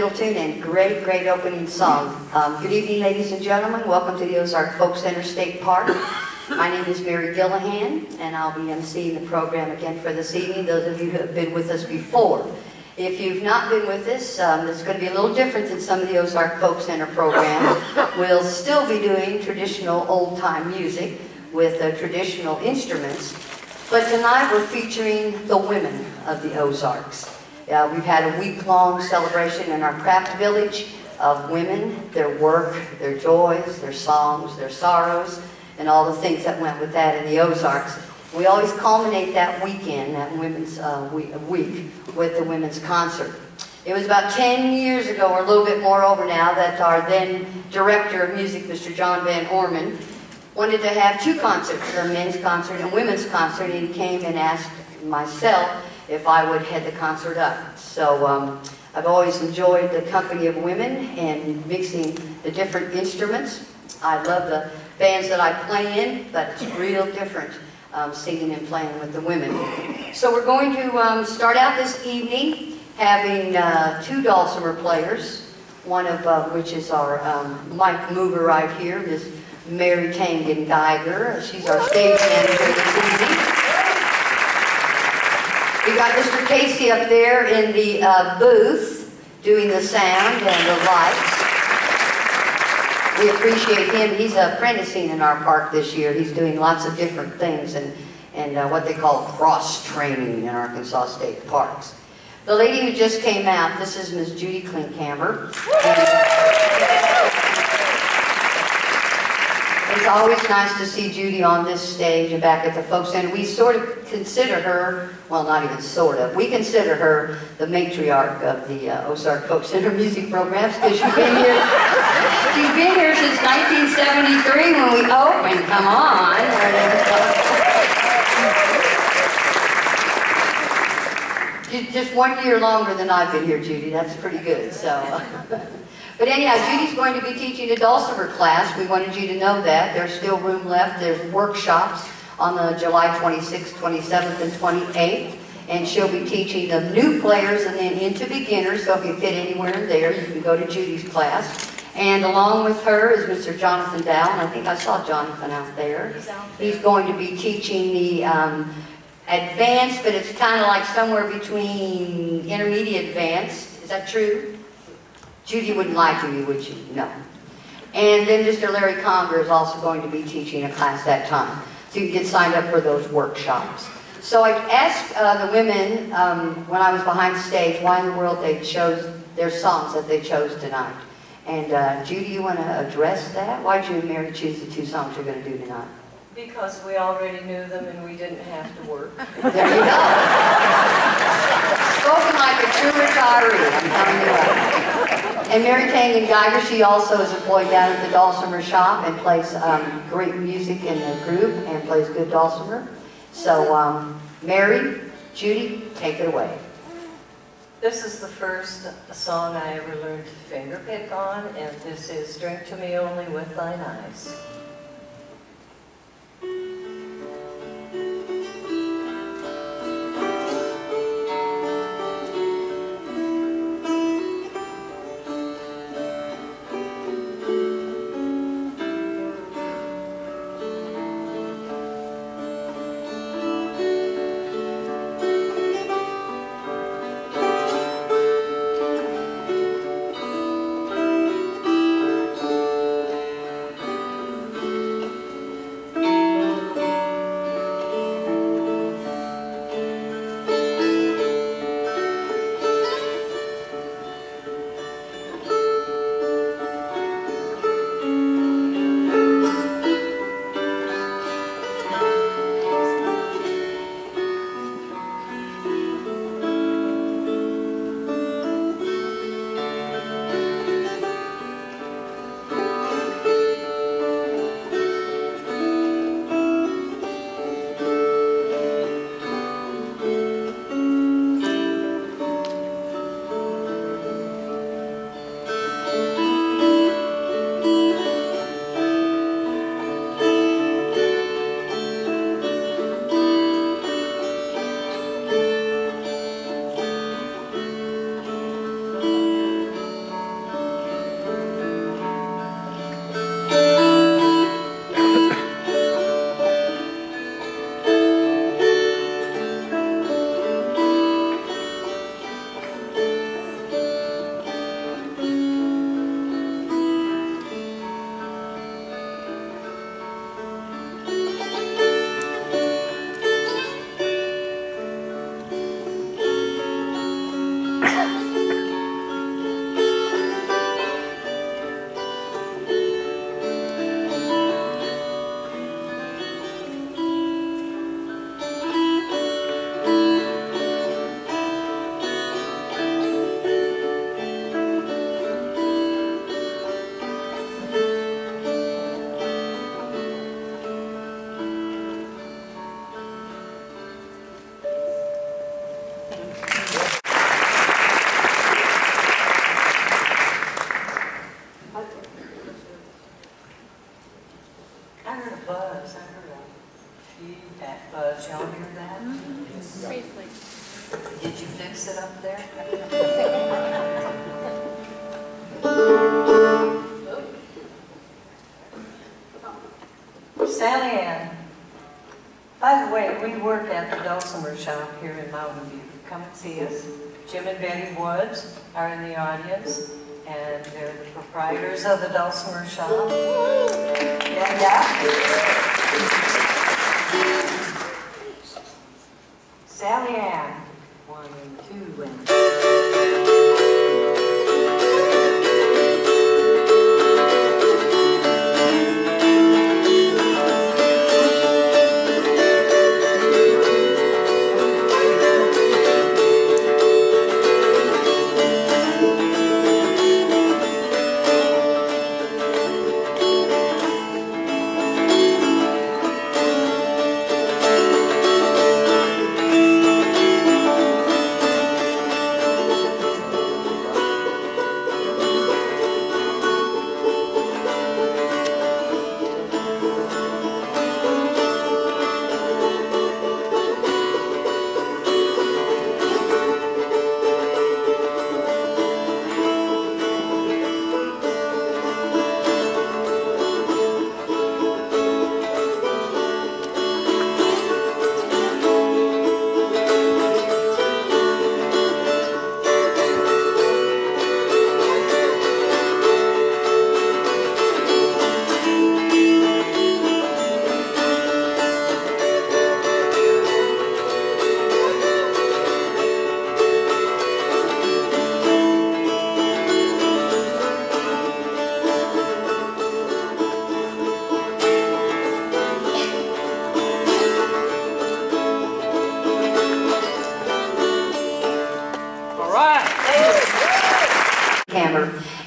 fiddle tune and great, great opening song. Good evening, ladies and gentlemen. Welcome to the Ozark Folk Center State Park. My name is Mary Gillihan, and I'll be emceeing the program again for this evening, those of you who have been with us before. If you've not been with us, it's going to be a little different than some of the Ozark Folk Center programs. We'll still be doing traditional old-time music with traditional instruments, but tonight we're featuring the women of the Ozarks. We've had a week-long celebration in our craft village of women, their work, their joys, their songs, their sorrows, and all the things that went with that in the Ozarks. We always culminate that weekend, that women's week, with the women's concert. It was about 10 years ago, or a little bit more over now, that our then director of music, Mr. John Van Orman, wanted to have two concerts, a men's concert and women's concert, and he came and asked myself if I would head the concert up. So I've always enjoyed the company of women and mixing the different instruments. I love the bands that I play in, but it's real different singing and playing with the women. So we're going to start out this evening having two dulcimer players, one of which is our mic mover right here, Miss Mary Tangen Geiger. She's our stage manager this evening. We got Mr. Casey up there in the booth doing the sound and the lights. We appreciate him. He's apprenticing in our park this year. He's doing lots of different things and what they call cross-training in Arkansas State Parks. The lady who just came out, this is Miss Judy Klinkhammer. It's always nice to see Judy on this stage and back at the Folk Center. We sort of consider her, well, not even sort of, we consider her the matriarch of the Ozark Folk Center music programs, because she's been here since 1973 when we opened. Come on. Just 1 year longer than I've been here, Judy. That's pretty good. So. But anyhow, Judy's going to be teaching a dulcimer class. We wanted you to know that. There's still room left. There's workshops on the July 26th, 27th, and 28th. And she'll be teaching the new players and then into beginners. So if you fit anywhere in there, you can go to Judy's class. And along with her is Mr. Jonathan Dow. And I think I saw Jonathan out there. He's going to be teaching the advanced, but it's kind of like somewhere between intermediate advanced. Is that true? Judy wouldn't lie to you, would she? No. And then Mr. Larry Conger is also going to be teaching a class that time. So you can get signed up for those workshops. So I asked the women when I was behind stage why in the world they chose their songs that they chose tonight. And Judy, you want to address that? Why did you and Mary choose the two songs you're going to do tonight? Because we already knew them and we didn't have to work. There you go. Spoken like a true retiree, I'm telling you what. And Mary Tangen Geiger, she also is employed down at the dulcimer shop and plays great music in the group and plays good dulcimer. So, Mary, Judy, take it away. This is the first song I ever learned to finger pick on, and this is Drink to Me Only with Thine Eyes. back buzz. Y'all hear that? Briefly. Did you fix it up there? Sally Ann. By the way, we work at the Dulcimer Shop here in Mountain View. Come and see us. Jim and Betty Woods are in the audience, and they're the proprietors of the Dulcimer Shop. Yeah. Sally Ann. 1 and 2 and...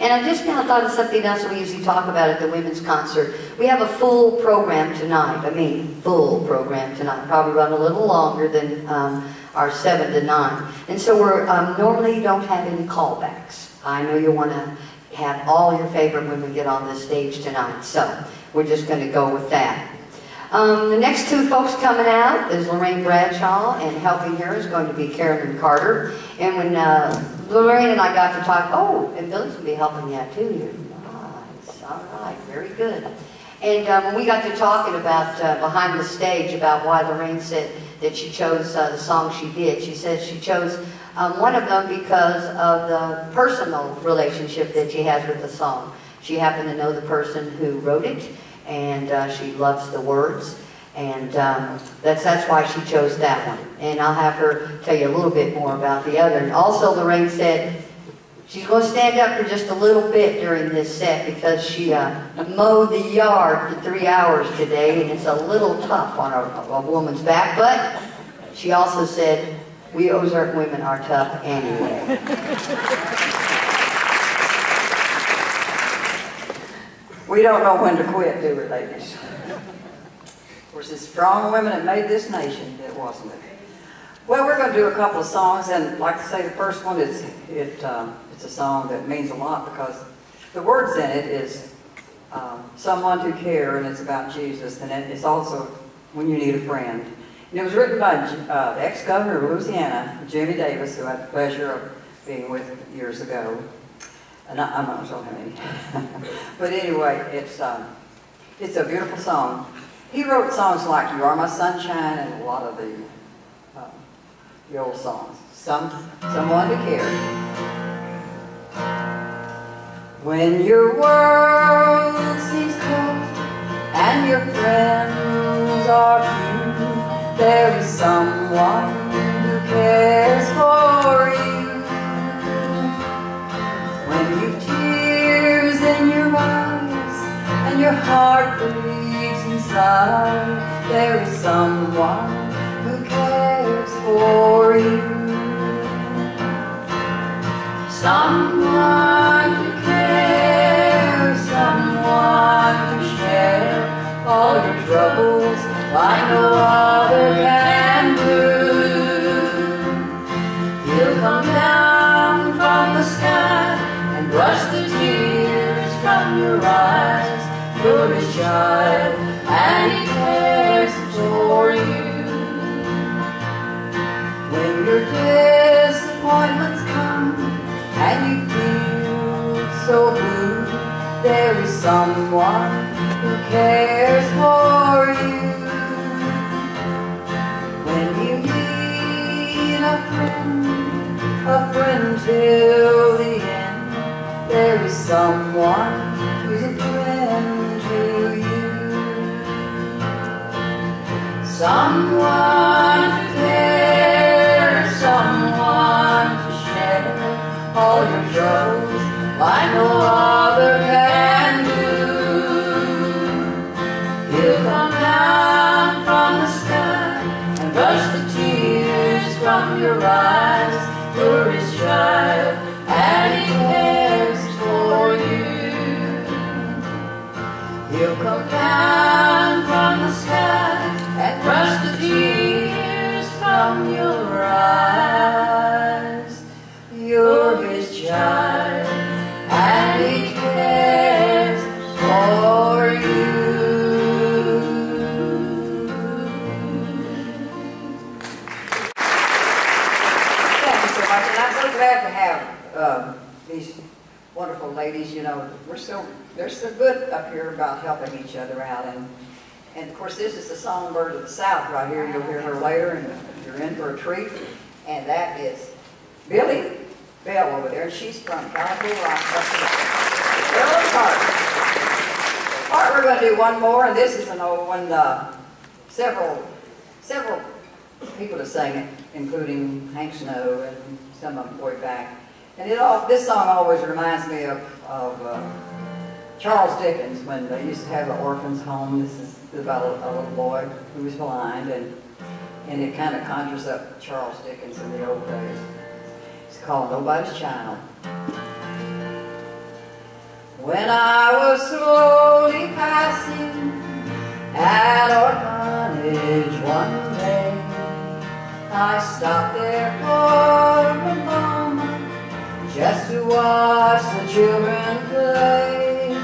And I just now thought of something else we usually talk about at the women's concert. We have a full program tonight. I mean, full program tonight. Probably run a little longer than our 7 to 9. And so we're normally don't have any callbacks. I know you want to have all your favorite women get on this stage tonight. So we're just going to go with that. The next two folks coming out is Lorraine Bradshaw, and helping her is going to be Carolyn Carter. And when Lorraine and I got to talk, oh, and Billy's going to be helping you out too. Nice, all right, very good. And when we got to talking about behind the stage about why Lorraine said that she chose the song she did, she says she chose one of them because of the personal relationship that she has with the song. She happened to know the person who wrote it, and she loves the words, and that's why she chose that one. And I'll have her tell you a little bit more about the other. And also Lorraine said she's going to stand up for just a little bit during this set because she mowed the yard for 3 hours today, and it's a little tough on a woman's back, but she also said we Ozark women are tough anyway. We don't know when to quit, do we, ladies? Of course, it's strong women that made this nation, wasn't it? Well, we're going to do a couple of songs, and like I say, the first one is it's a song that means a lot because the words in it is someone to care, and it's about Jesus, and it's also when you need a friend. And it was written by the ex-governor of Louisiana, Jimmy Davis, who I had the pleasure of being with years ago. And I'm not sure how many. But anyway, it's a beautiful song. He wrote songs like You Are My Sunshine and a lot of the old songs. Someone to Care. When your world seems cold and your friends are few, there is someone who cares for you. When you've tears in your eyes and your heart bleeds inside, there is someone who cares for you. Someone to care, someone to share all your troubles like no other can do. He'll come down from the sky and brush the tears from your eyes. You're his child, and he cares for you. someone who's a friend to you, someone to care, someone to share all your troubles like no other can do. He'll come down from the sky and brush the tears from your eyes. You're his child and he cares for you. He'll come down from the sky and brush the tears from your eyes. You're his child and he cares for you. Thank you so much, and I'm so glad to have these wonderful ladies. You know, they're so good up here about helping each other out, and of course this is the songbird of the South right here. You'll hear her later, and you're in for a treat. And that is Billy Bell over there, and she's from California. Part we're going to do one more, and this is an old one. Several people to sing it, including Hank Snow and some of them way back. And this song always reminds me of Charles Dickens when they used to have an orphan's home. This is about a little boy who was blind, and it kind of conjures up Charles Dickens in the old days. It's called Nobody's Child. When I was slowly passing at orphanage one day, I stopped there for a moment just to watch the children play.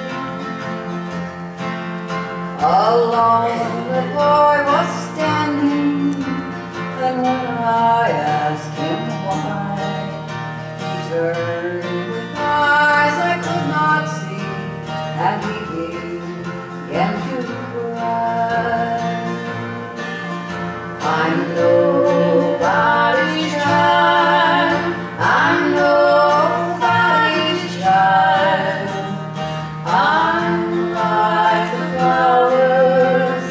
A lonely boy was standing, and when I asked him why, he turned with eyes I could not see, and he began to cry. I'm nobody's child, I'm nobody's child, I'm like the flowers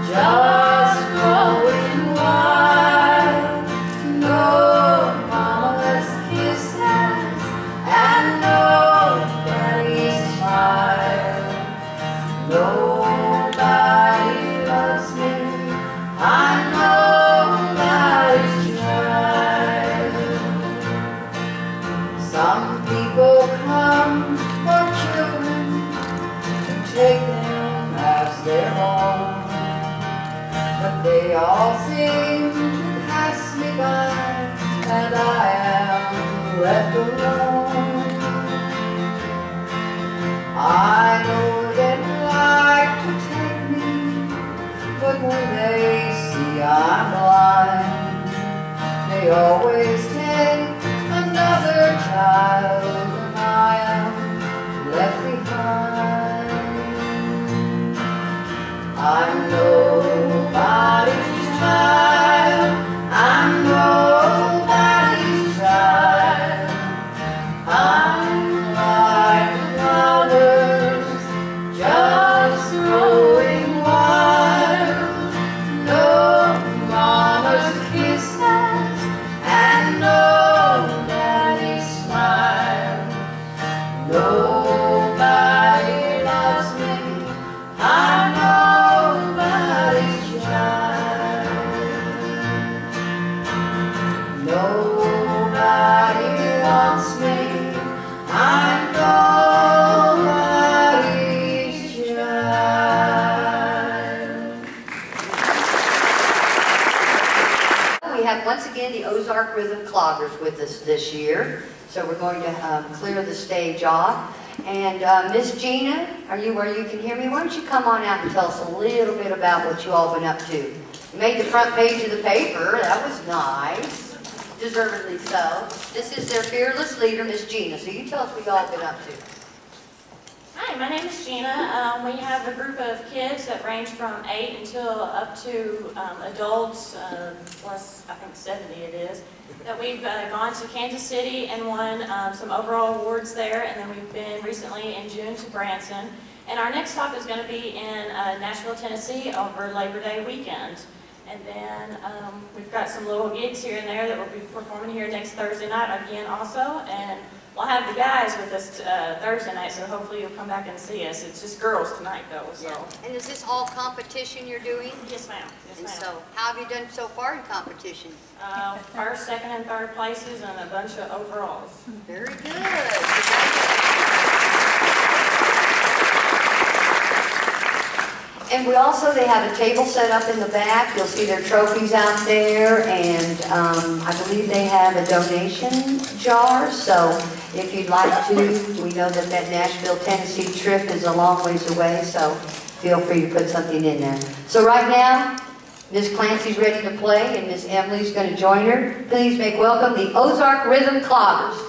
just growing wild. No mama's kisses and nobody's smile. Nobody loves me, I'm nobody's child. Some people come for children to take them as their own, but they all seem to pass me by, and I am left alone. I know they'd like to take me, but when they see I'm blind, they always take another child, and I am left behind. I'm nobody's child, I'm nobody's child, I'm like flowers just growing wild. No mama's kisses and no daddy's smile. Nobody loves me, I'm nobody's child. Nobody wants me, I'm nobody's child. We have once again the Ozark Rhythm Cloggers with us this year, so we're going to clear the stage off. And Miss Gina, are you where you can hear me? Why don't you come on out and tell us a little bit about what you all been up to? You made the front page of the paper. That was nice. Deservedly so. This is their fearless leader, Miss Gina. So you tell us what you all been up to. Hi, my name is Gina. We have a group of kids that range from 8 until up to adults, plus I think 70 it is, that we've gone to Kansas City and won some overall awards there, and then we've been recently in June to Branson. And our next stop is going to be in Nashville, Tennessee over Labor Day weekend. And then we've got some little gigs here and there that we'll be performing here next Thursday night again also. And we'll have the guys with us Thursday night, so hopefully you'll come back and see us. It's just girls tonight though, so. Yeah. And is this all competition you're doing? Yes, ma'am. Yes, And ma'am. so, how have you done so far in competition? First, second, and third places and a bunch of overalls. Very good. And they have a table set up in the back. You'll see their trophies out there, and I believe they have a donation jar. So if you'd like to, we know that Nashville, Tennessee trip is a long ways away, so feel free to put something in there. So right now, Miss Clancy's ready to play, and Miss Emily's going to join her. Please make welcome the Ozark Rhythm Cloggers.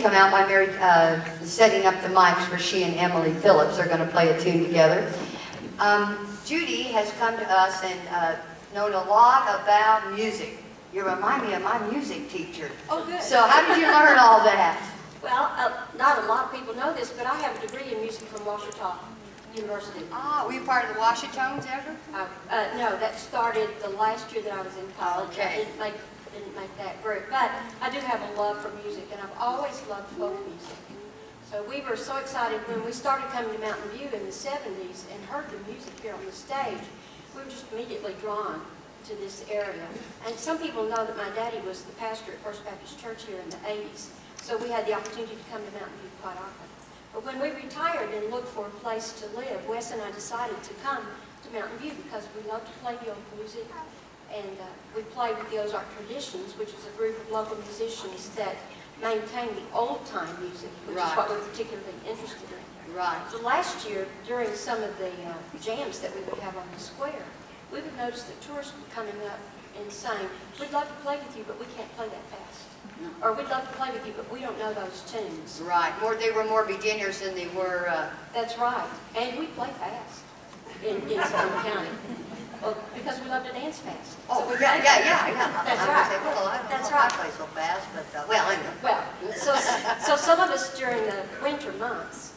Come out while Mary setting up the mics for she and Emily Phillips are going to play a tune together. Judy has come to us and known a lot about music. You remind me of my music teacher. Oh, good. So how did you learn all that? Well, not a lot of people know this, but I have a degree in music from Ouachita University. Ah, were you part of the Washitones ever? No, that started the last year that I was in college. Okay. I didn't make that group, but I do have a love for music, and I've always loved folk music. So we were so excited when we started coming to Mountain View in the 70s and heard the music here on the stage. We were just immediately drawn. to this area. And some people know that my daddy was the pastor at First Baptist Church here in the 80s, so we had the opportunity to come to Mountain View quite often. But when we retired and looked for a place to live, Wes and I decided to come to Mountain View because we love to play the old music, and we play with the Ozark Traditions, which is a group of local musicians that maintain the old-time music, which is what we're particularly interested in. Right. So last year, during some of the jams that we would have on the square, we would notice that tourists were coming up and saying, we'd love to play with you, but we can't play that fast. Or we'd love to play with you, but we don't know those tunes. Right. They were more beginners than they were... That's right. And we play fast in Stone County. Well, because we love to dance fast. Oh, so yeah. That's I right. Say, well, I don't know if I play so fast, but, well, anyway. Well, so some of us during the winter months,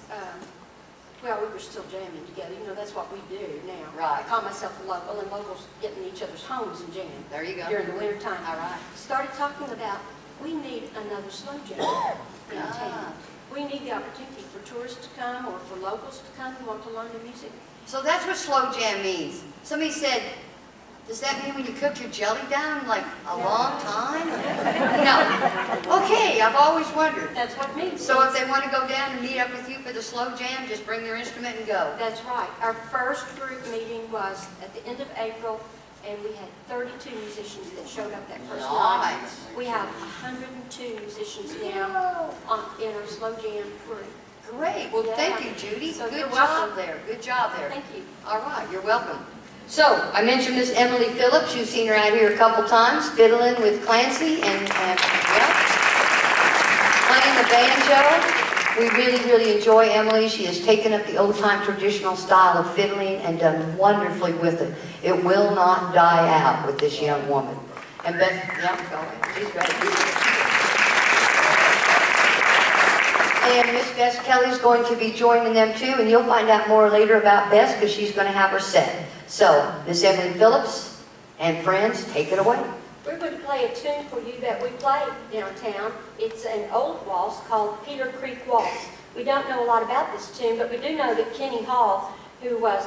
well, we were still jamming together. You know, that's what we do now. Right. I call myself a local, and locals get in each other's homes and jam. There you go. During the winter time. All right. Started talking about, we need another slow jam in town. We need the opportunity for tourists to come or for locals to come who want to learn the music. So that's what slow jam means. Somebody said, does that mean when you cook your jelly down like a long time? No. Okay, I've always wondered. That's what it means. So if they want to go down and meet up with you for the slow jam, just bring their instrument and go. That's right. Our first group meeting was at the end of April, and we had 32 musicians that showed up that first night. Nice. We have 102 musicians now in our slow jam crew. Great. Well, Yeah. thank you, Judy. So Good you're job welcome. there. Good job there. Thank you. All right, you're welcome. So, I mentioned Miss Emily Phillips. You've seen her out here a couple times, fiddling with Clancy and playing the banjo. We really, really enjoy Emily. She has taken up the old-time traditional style of fiddling and done wonderfully with it. It will not die out with this young woman. And Beth, yeah, go ahead. She's great. And Miss Bess Kelly's going to be joining them too, and you'll find out more later about Bess because she's going to have her set. So, Miss Emily Phillips and friends, take it away. We're going to play a tune for you that we play downtown. It's an old waltz called Peter Creek Waltz. We don't know a lot about this tune, but we do know that Kenny Hall, who was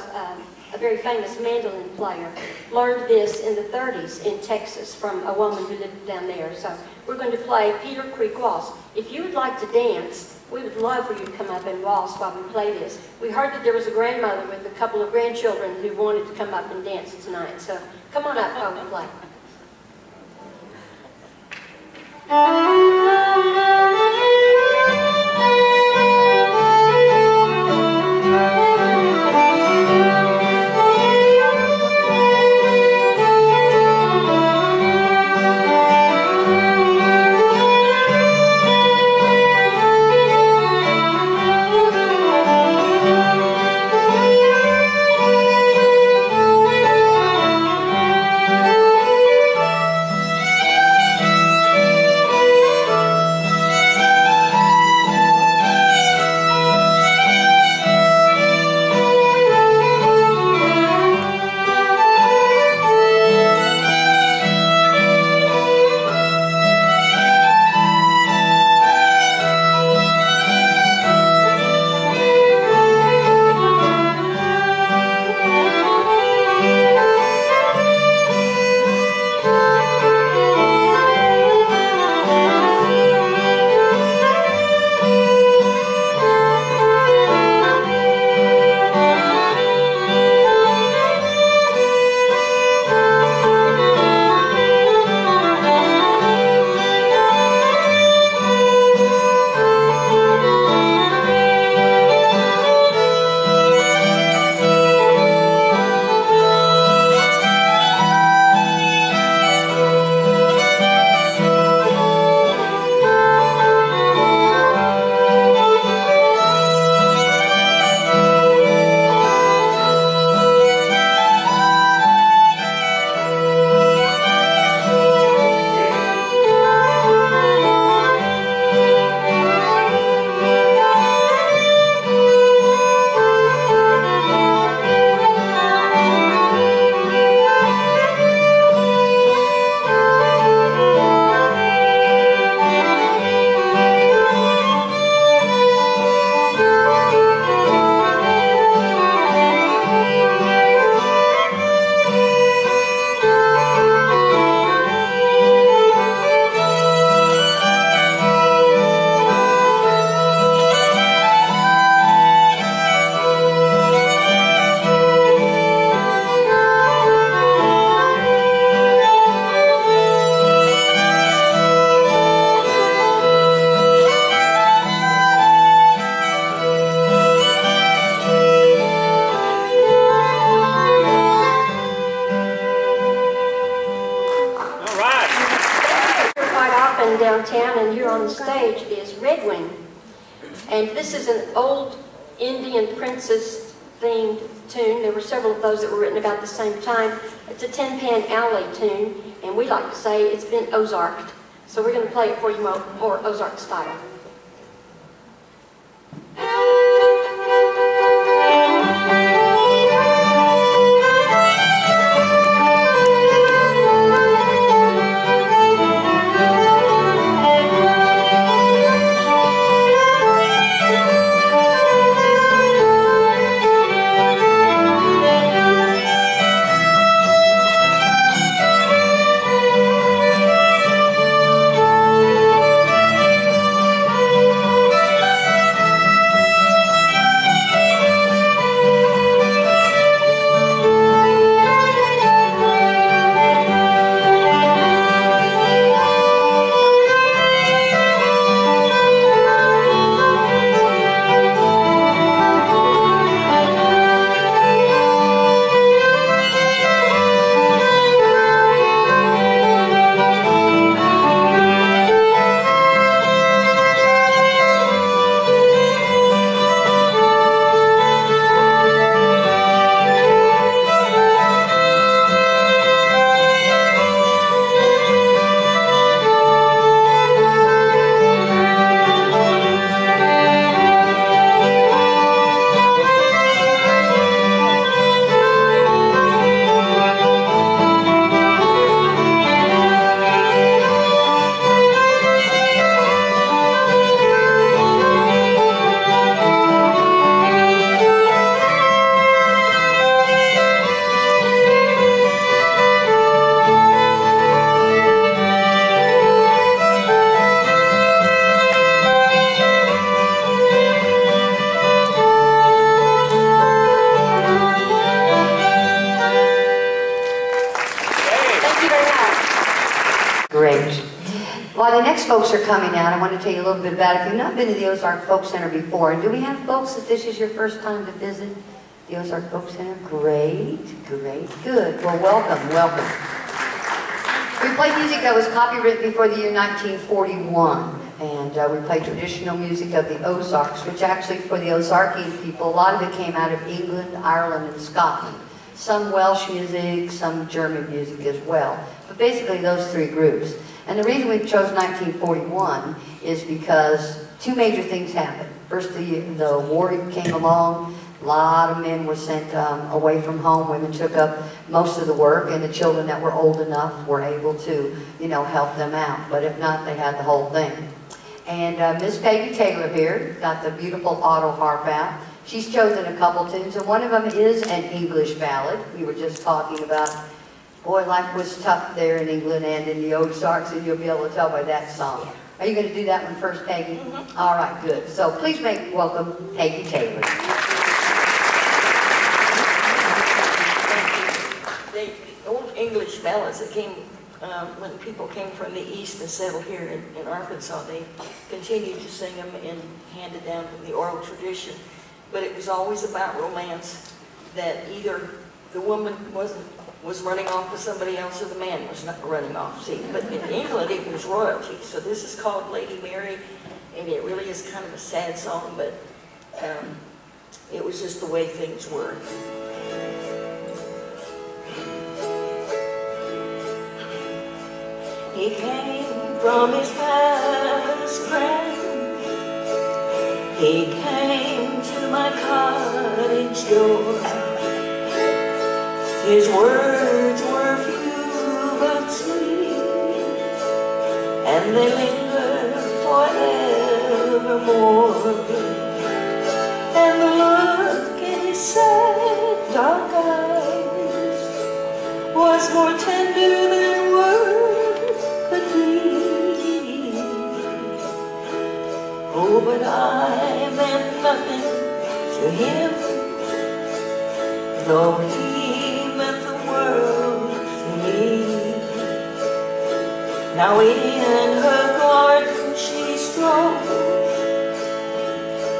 a very famous mandolin player, learned this in the 30s in Texas from a woman who lived down there. So we're going to play Peter Creek Waltz. If you would like to dance, we would love for you to come up and waltz while we play this. We heard that there was a grandmother with a couple of grandchildren who wanted to come up and dance tonight. So come on up while we play. the stage is Redwing. And this is an old Indian princess themed tune. There were several of those that were written about the same time. It's a Tin Pan Alley tune, and we like to say it's been Ozarked. So we're going to play it for you more Ozark style. Great. While the next folks are coming out, I want to tell you a little bit about it. If you've not been to the Ozark Folk Center before, and do we have folks that this is your first time to visit the Ozark Folk Center? Great, great, good. Well, welcome, welcome. We play music that was copywritten before the year 1941, and we play traditional music of the Ozarks, which actually for the Ozarkian people, a lot of it came out of England, Ireland, and Scotland. Some Welsh music, some German music as well. But basically those three groups. And the reason we chose 1941 is because two major things happened. First, the war came along. A lot of men were sent away from home. Women took up most of the work, and the children that were old enough were able to, help them out. But if not, they had the whole thing. And Miss Peggy Taylor here got the beautiful auto harp out. She's chosen a couple tunes, and one of them is an English ballad. We were just talking about, boy, life was tough there in England and in the Ozarks, and you'll be able to tell by that song. Are you going to do that one first, Peggy? Mm-hmm. All right, good. So please welcome Peggy Taylor. The old English ballads that came when people came from the east and settled here in Arkansas, they continued to sing them and handed down from the oral tradition. But it was always about romance, that either the woman was running off with somebody else or the man was not running off. See, but in England it was royalty. So this is called Lady Mary, and it really is kind of a sad song, but it was just the way things were. He came from his palace grand. He came to my cottage door. His words were few but sweet, and they lingered forevermore. And the look in his sad dark eyes was more tender than words could be. Oh, but I meant nothing to him, though he meant the world to me. Now in her garden she strolled,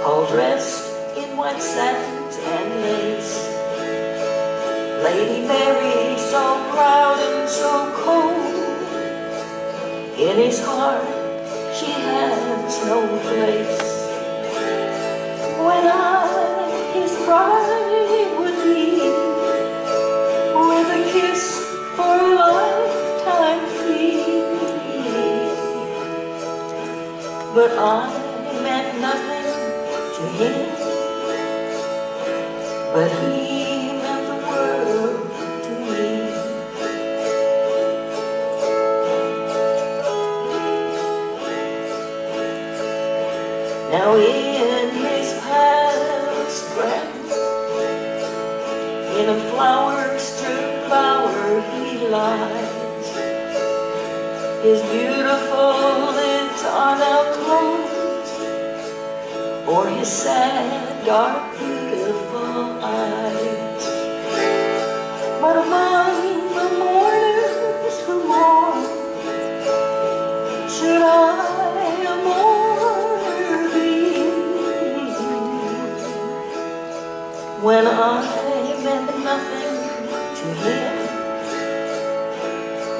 all dressed in white satins and lace. Lady Mary, so proud and so cold, in his heart she had no place when I, his bride, would be with a kiss for a lifetime free. But I meant nothing to him, but he meant the world to me. Now in his past grand, in a flower-strewn bower he lies, his beautiful lids are now closed, or his sad, dark, beautiful eyes. But among the mourners who mourn, should I a mourner be, when I meant nothing to him,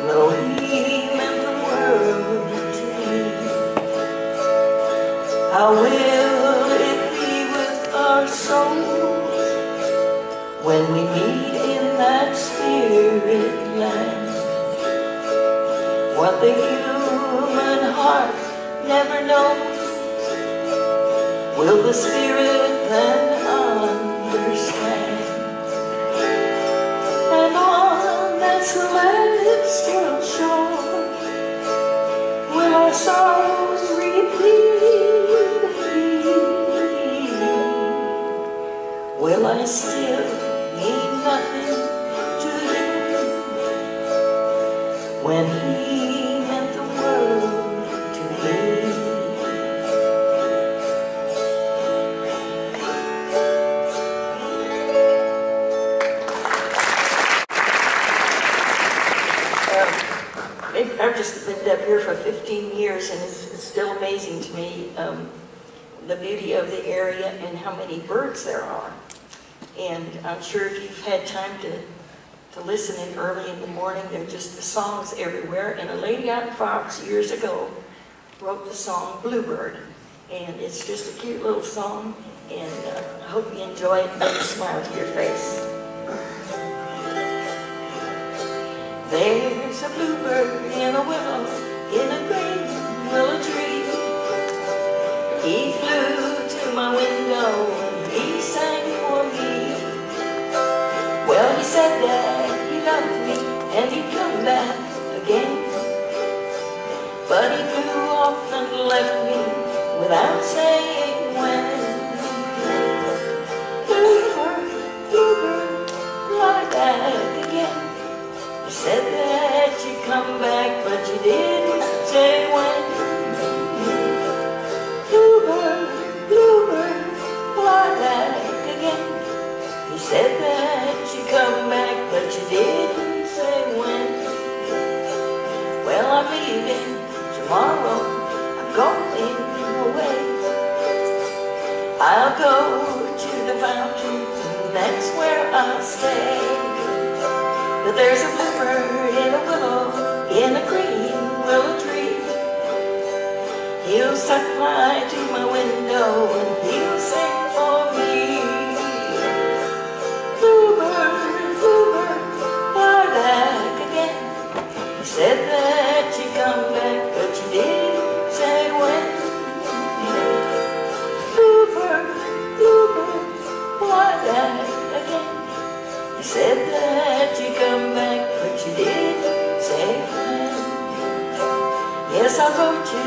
though he meant the world to me? How will it be with our souls when we meet in that spirit land? What the human heart never knows, will the spirit then understand? And on that celestial shore, will our sorrows repeat? Will I still mean nothing to him when he meant the world to me? I've just been up here for 15 years, and it's still amazing to me the beauty of the area and how many birds there are. And I'm sure if you've had time to listen in early in the morning, there are just songs everywhere. And a lady out in Fox years ago wrote the song Bluebird. And it's just a cute little song, and I hope you enjoy it and bring a smile to your face. There's a bluebird in a willow, in a green willow tree. He flew to my window and he sang for me. Well, he said that he loved me and he'd come back again, but he flew off and left me without saying when. Bluebird, bluebird, fly back again. You said that you'd come back, but you didn't say when. Bluebird, bluebird, fly back again. You said that you'd come back, but you didn't say when. Well, I'm leaving tomorrow, I'm going away. I'll go to the fountain, and that's where I'll stay. But there's a bluebird in a willow, in a green willow tree. He'll stop by to my window and he'll sing for me. Bluebird, bluebird, fly back again. You said that you'd come back, but you didn't say when. Bluebird, bluebird, fly back again. You said that you'd come back, but you didn't say when. Yes, I'll go to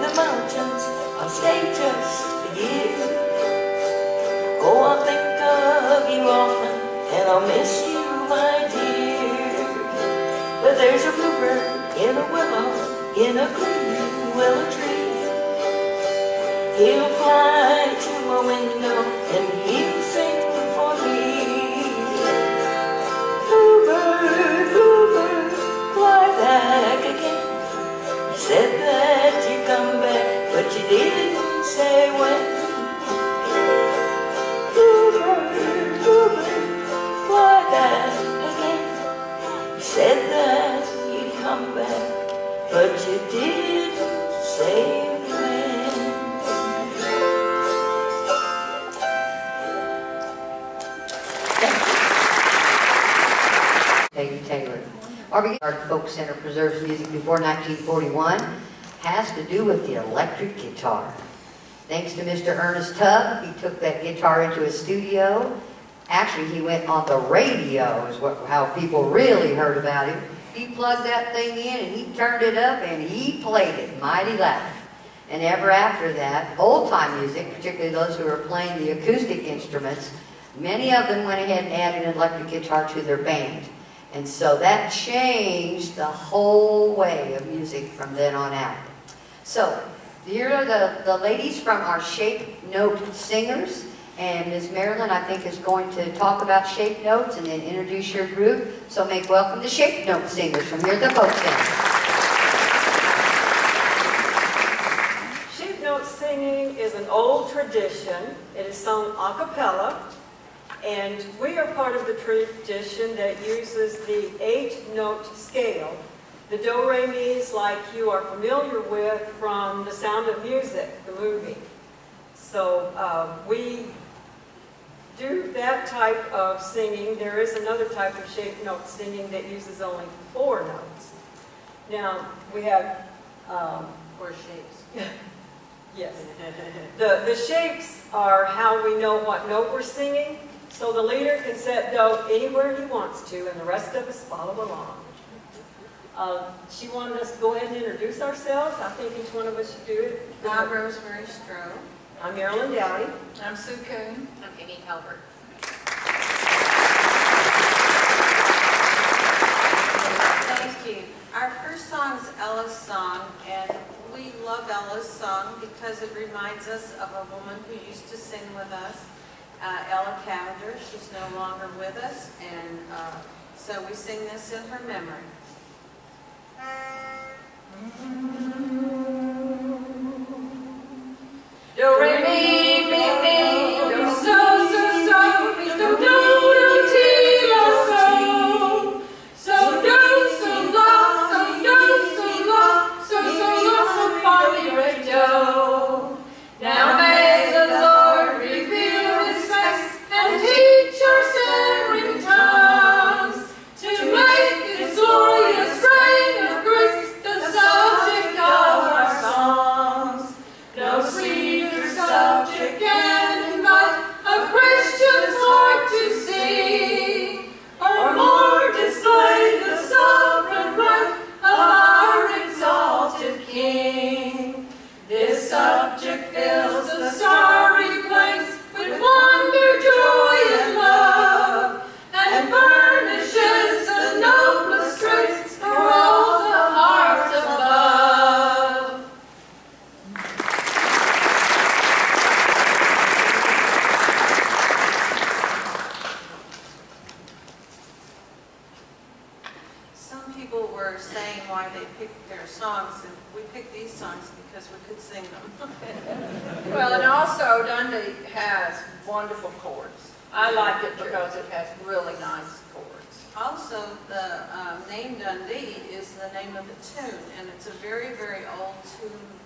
the mountains, I'll stay just a year. Oh, I'll think of you often, and I'll miss you, my dear. But there's a bluebird in a willow, in a green willow tree. He'll fly to my window, and he'll sing for me. Bluebird, bluebird, fly back again. You said that you'd come back, but you didn't say when. Bluebird, bluebird, fly back again. You said that you'd come back, but you didn't say when. Our Folk Center preserves music before 1941 has to do with the electric guitar. Thanks to Mr. Ernest Tubb, he took that guitar into his studio. Actually, he went on the radio, is how people really heard about him. He plugged that thing in and he turned it up and he played it mighty loud. And ever after that, old-time music, particularly those who were playing the acoustic instruments, many of them went ahead and added an electric guitar to their band. And so that changed the whole way of music from then on out. So, here are the ladies from our Shape Note Singers. And Ms. Marilyn, I think, is going to talk about Shape Notes and then introduce your group. So make welcome the Shape Note Singers from here at the Folk Center. Shape Note singing is an old tradition. It is sung a cappella. And we are part of the tradition that uses the 8-note scale. The do-re-mis, like you are familiar with from The Sound of Music, the movie. So we do that type of singing. There is another type of shape note singing that uses only 4 notes. Now, we have 4 shapes. yes. The shapes are how we know what note we're singing. So the leader can set do anywhere he wants to, and the rest of us follow along. She wanted us to go ahead and introduce ourselves. I think each one of us should do it. I'm Rosemary Stroh. I'm Marilyn Dowdy. I'm Sue Coon. I'm Amy Halbert. Thank you. Our first song is Ella's song, and we love Ella's song because it reminds us of a woman who used to sing with us, Ella Cavender. She's no longer with us, and so we sing this in her memory. Do, re, mi, mi, do, so, do, do, ti, la, so. So, do, so, la, so, fa, mi, re, do. Now may the Lord reveal His face and teach our stammering tongues to make His glorious reign of grace the subject of our songs. No sweeter subject can invite a Christian's heart to sing, or more display the sovereign right of our exalted King. This subject fills the starry plains with wonder, joy, and love, and furnishes the noblest traits for all the hearts above. Some people were saying why they picked their songs, and we picked these songs because we could sing them. Well, and also Dundee has wonderful chords. I like it because it has really nice chords. Also, the name Dundee is the name of the tune, and it's a very, very old tune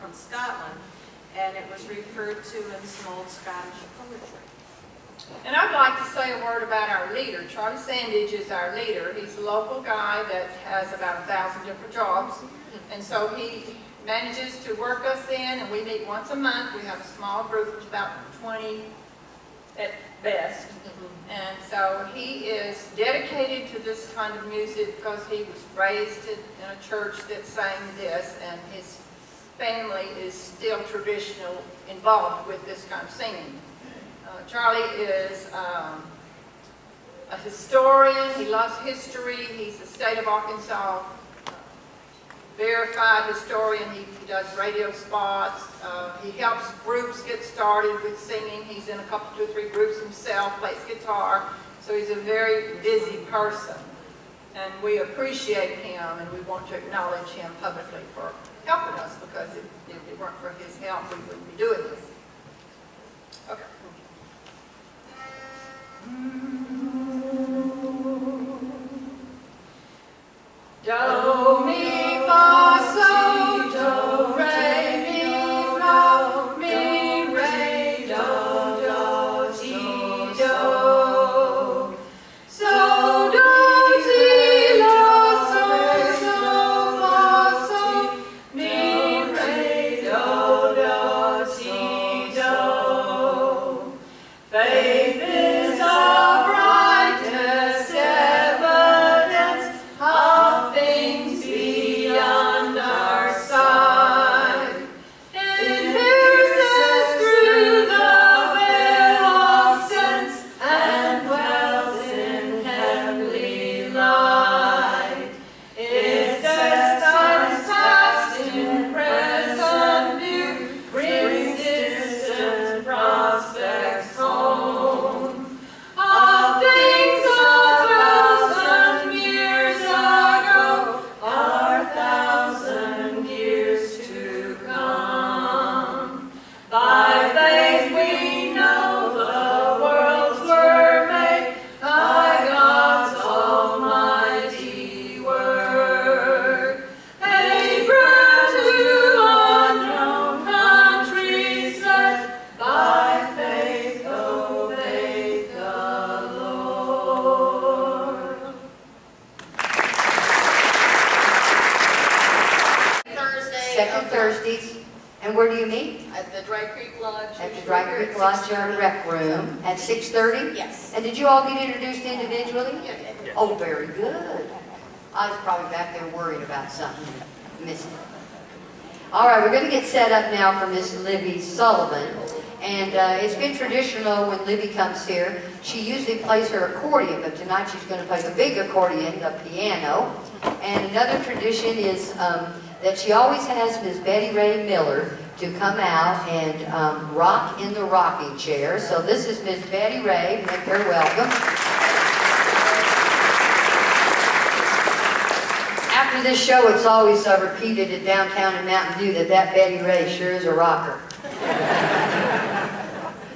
from Scotland, and it was referred to in some old Scottish poetry. And I'd like to say a word about our leader. Charlie Sandage is our leader. He's a local guy that has about 1,000 different jobs, and so he manages to work us in, and we meet once a month. We have a small group of about 20 at best. And so he is dedicated to this kind of music because he was raised in a church that sang this, and his family is still traditional involved with this kind of singing. Charlie is a historian. He loves history. He's a state of Arkansas verified historian. He does radio spots. He helps groups get started with singing. He's in a couple, 2 or 3 groups himself, plays guitar. So he's a very busy person. And we appreciate him, and we want to acknowledge him publicly for helping us, because if it weren't for his help, we wouldn't be doing this. Okay. Do, mi, fa, so, do, re, mi, fa, mi, re, do, do, si, do. So, do, ti, la, Dry Creek Lodge Rec Room at 6:30? Yes. And did you all get introduced individually? Yeah. Oh, very good. I was probably back there worried about something and missed it. All right, we're going to get set up now for Miss Libby Sullivan. And it's been traditional when Libby comes here, she usually plays her accordion, but tonight she's going to play the big accordion, the piano. And another tradition is that she always has Miss Betty Ray Miller to come out and rock in the rocking chair. So this is Miss Betty Ray. Make her welcome. After this show, it's always repeated at downtown in Mountain View that Betty Ray sure is a rocker.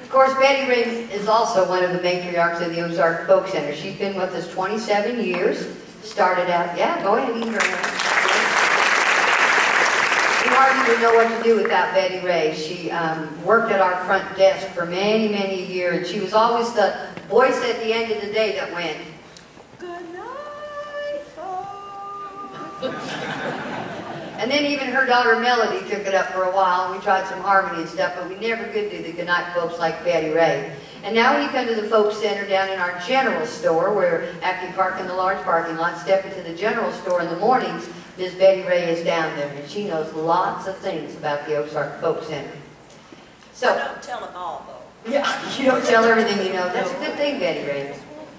Of course, Betty Ray is also one of the matriarchs of the Ozark Folk Center. She's been with us 27 years. Started out, yeah, go ahead, eat her hand. You hardly would know what to do without Betty Ray. She worked at our front desk for many, many years. And she was always the voice at the end of the day that went, "Good night, folks." And then even her daughter Melody took it up for a while, and we tried some harmony and stuff, but we never could do the goodnight folks like Betty Ray. And now when you come to the Folk Center down in our general store, where after you park in the large parking lot, step into the general store in the mornings, Miss Betty Ray is down there, and she knows lots of things about the Ozark Folk Center. So, Don't tell them all, though. yeah, you don't tell everything you know. That's a good thing, Betty Ray,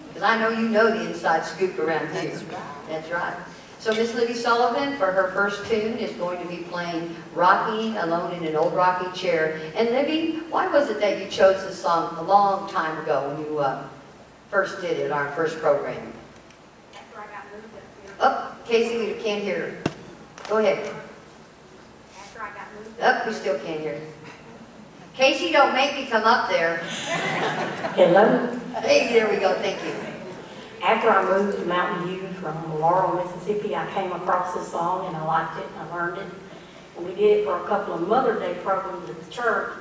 because I know you know the inside scoop around here. That's right. That's right. So Miss Libby Sullivan, for her first tune, is going to be playing Rocking Alone in an Old Rocking Chair. And Libby, why was it that you chose this song a long time ago when you first did it, our first program? After I got moved up here. Oh, Casey, we can't hear her. Go ahead. After I got moved Oh, we still can't hear her. Casey, don't make me come up there. Hello. Hey, there we go, thank you. After I moved to Mountain View from Laurel, Mississippi, I came across this song and I liked it and I learned it. And we did it for a couple of Mother Day programs at the church.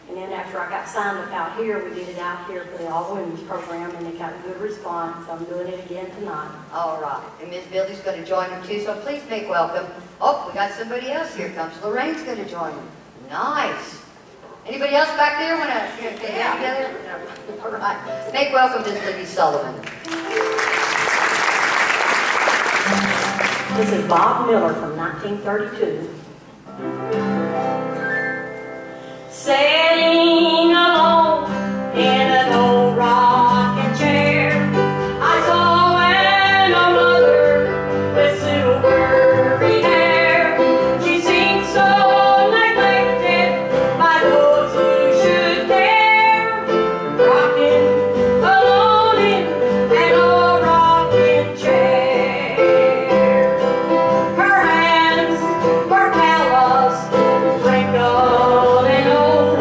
And then after I got signed up out here, we did it out here for the All Women's program and it got a good response. So I'm doing it again tonight. All right, and Miss Billy's going to join her too, so please make welcome. Oh, we got somebody else here comes. Lorraine's going to join them. Nice. Anybody else back there want to get together? All right. Make welcome Miss Libby Sullivan. This is Bob Miller from 1932. Sitting alone in an old rocking chair, I saw an old mother with silvery hair. She seemed so neglected by those who should care, rocking alone in an old rocking chair. Her hands were callous, wrinkled and old.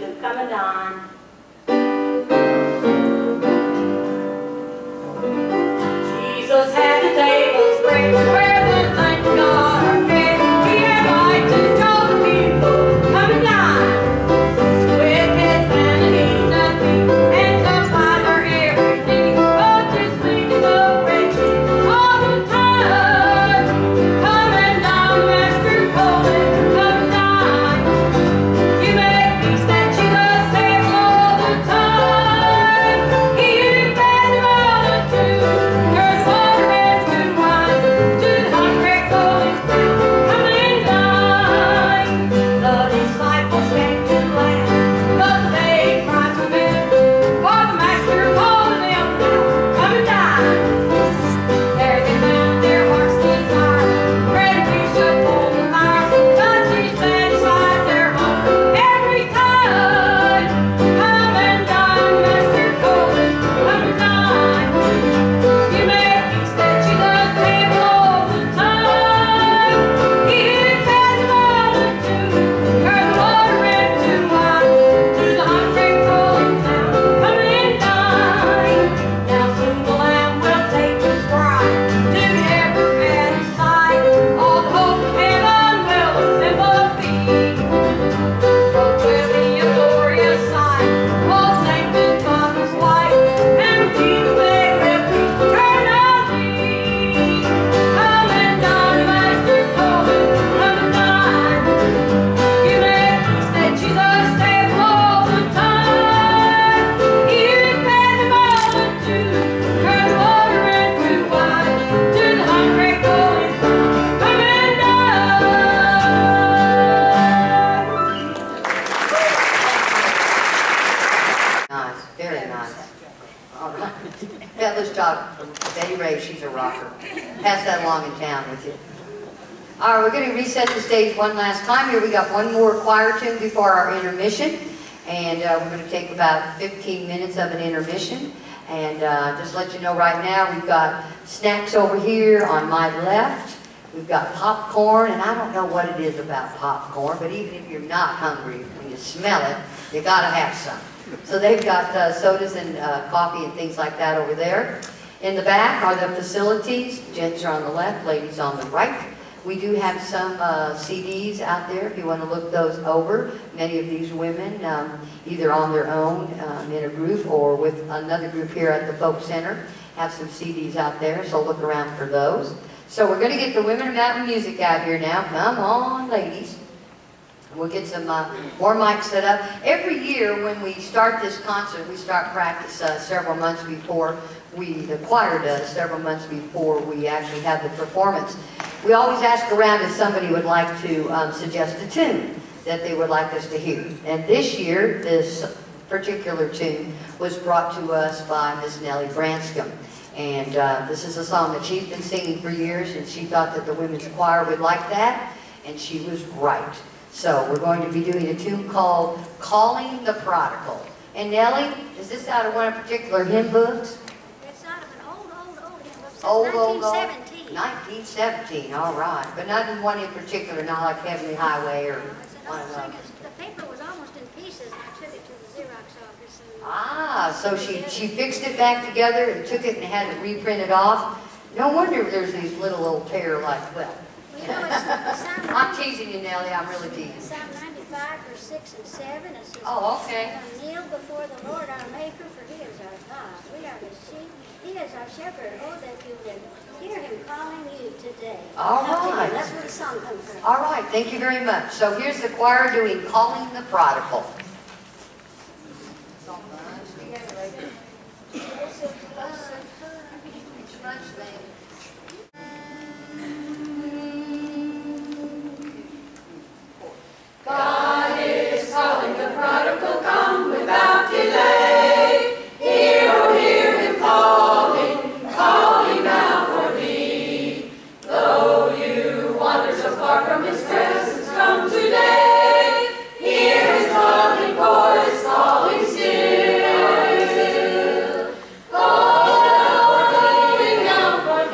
to come and dine. Jesus had the table spread where the thank God are fed. He had light to show the people come and dine. With his family nothing and supply their every need. But this week is a riches all the time. Come and dine, Master Colin, come and dine. You make peace that Jesus saves all the time. You fed the multitude, turned water into wine. To the hungry going through, come and dine. The disciples came to land, but they cried for men. For the Master called them now, come and dine. There they found their hearts' desire, bread and fish should pull the fire. Thus he satisfied their hunger every time. Come and dine, Master Colin, come and dine. You make peace that Jesus saves all the time. You fed the multitude, turned the water into wine. To the hungry going down, come and dine. Now soon the Lamb will take his bride to ever at his side. All the hope of heaven will assemble be. For 'twill be a glorious sight, all saints in Father's light, and Jesus may rest eternally. Come and dine, Master Colin, come and dine. You make peace that Jesus saves all the time. You fed the multitude, turned water into wine. To the hungry going through, come and dine. Nice, very nice. All right. Yeah, let's talk. Betty Ray, she's a rocker. Pass that along in town with you. All right, we're going to reset the stage one last time. Here we got one more choir tune before our intermission. And we're going to take about 15 minutes of an intermission. And just let you know right now, we've got snacks over here on my left. We've got popcorn, and I don't know what it is about popcorn, but even if you're not hungry, when you smell it, you got to have some. So they've got sodas and coffee and things like that over there. In the back are the facilities. Gents are on the left, ladies on the right. We do have some CDs out there if you want to look those over. Many of these women, either on their own in a group or with another group here at the Folk Center, have some CDs out there, so look around for those. So we're going to get the Women of Mountain Music out here now. Come on, ladies. We'll get some more mics set up. Every year when we start this concert, we start practice several months before the choir does, several months before we actually have the performance. We always ask around if somebody would like to suggest a tune that they would like us to hear. And this year, this particular tune was brought to us by Miss Nellie Branscombe. And this is a song that she's been singing for years, and she thought that the women's choir would like that, and she was right. So we're going to be doing a tune called Calling the Prodigal. And Nellie, is this out of one of particular hymn books? It's out of an old hymn book. It says Old. 1917. 1917, all right. But not in one in particular, not like Heavenly Highway or It's an one old of thing. those. The paper was almost in pieces, and I took it to the Xerox office. And Ah, so she fixed it back together and took it and had it reprinted off. No wonder there's these little old pair like, well, you know, it's Psalm I'm teasing you, Nellie, I'm really teasing. Psalm 95, verse 6 and 7. It says, Oh, okay. kneel before the Lord our Maker, for He is our God. We are His sheep. He is our shepherd. Oh, that you would hear Him calling you today. All right. That's where the song comes from. All right, thank you very much. So here's the choir doing Calling the Prodigal. God is calling the prodigal, come without delay. Hear, oh, hear Him calling, calling out for thee. Though you wander so far from His presence, come today. Hear His loving voice calling still. Calling out for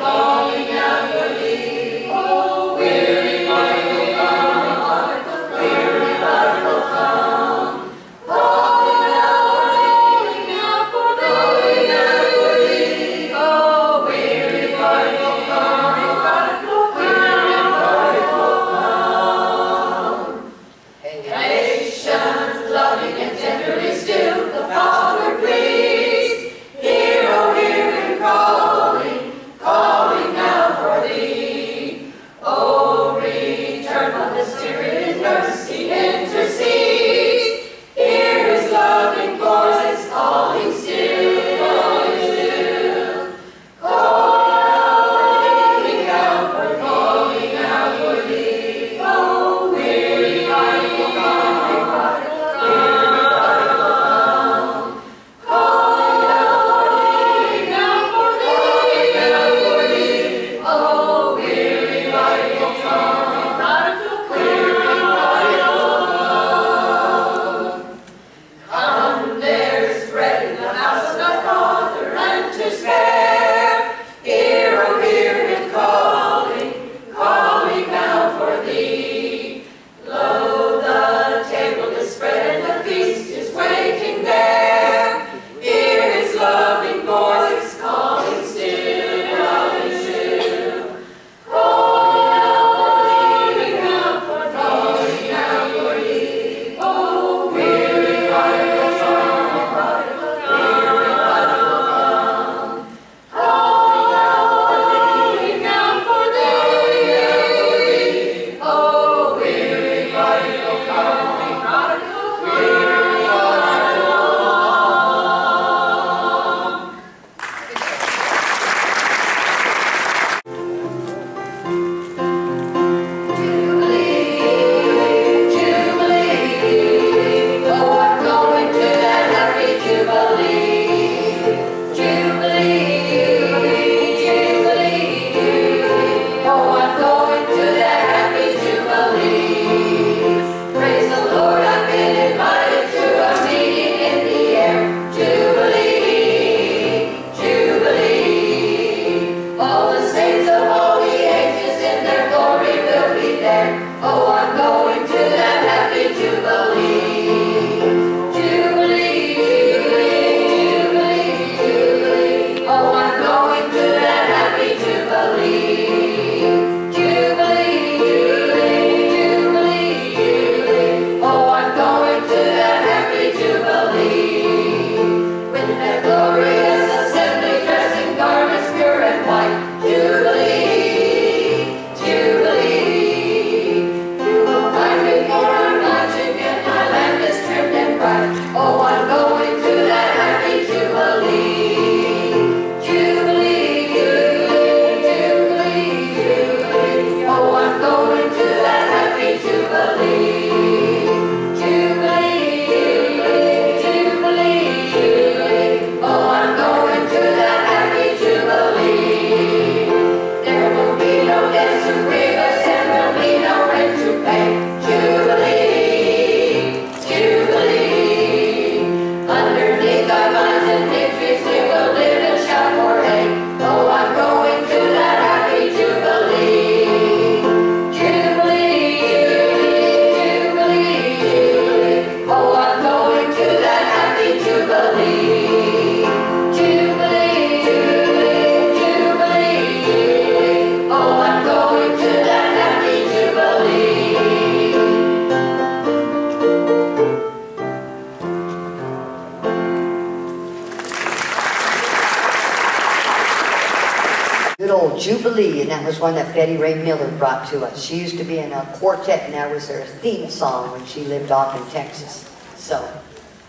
called Jubilee, and that was one that Betty Ray Miller brought to us. She used to be in a quartet, and that was her theme song when she lived off in Texas. So,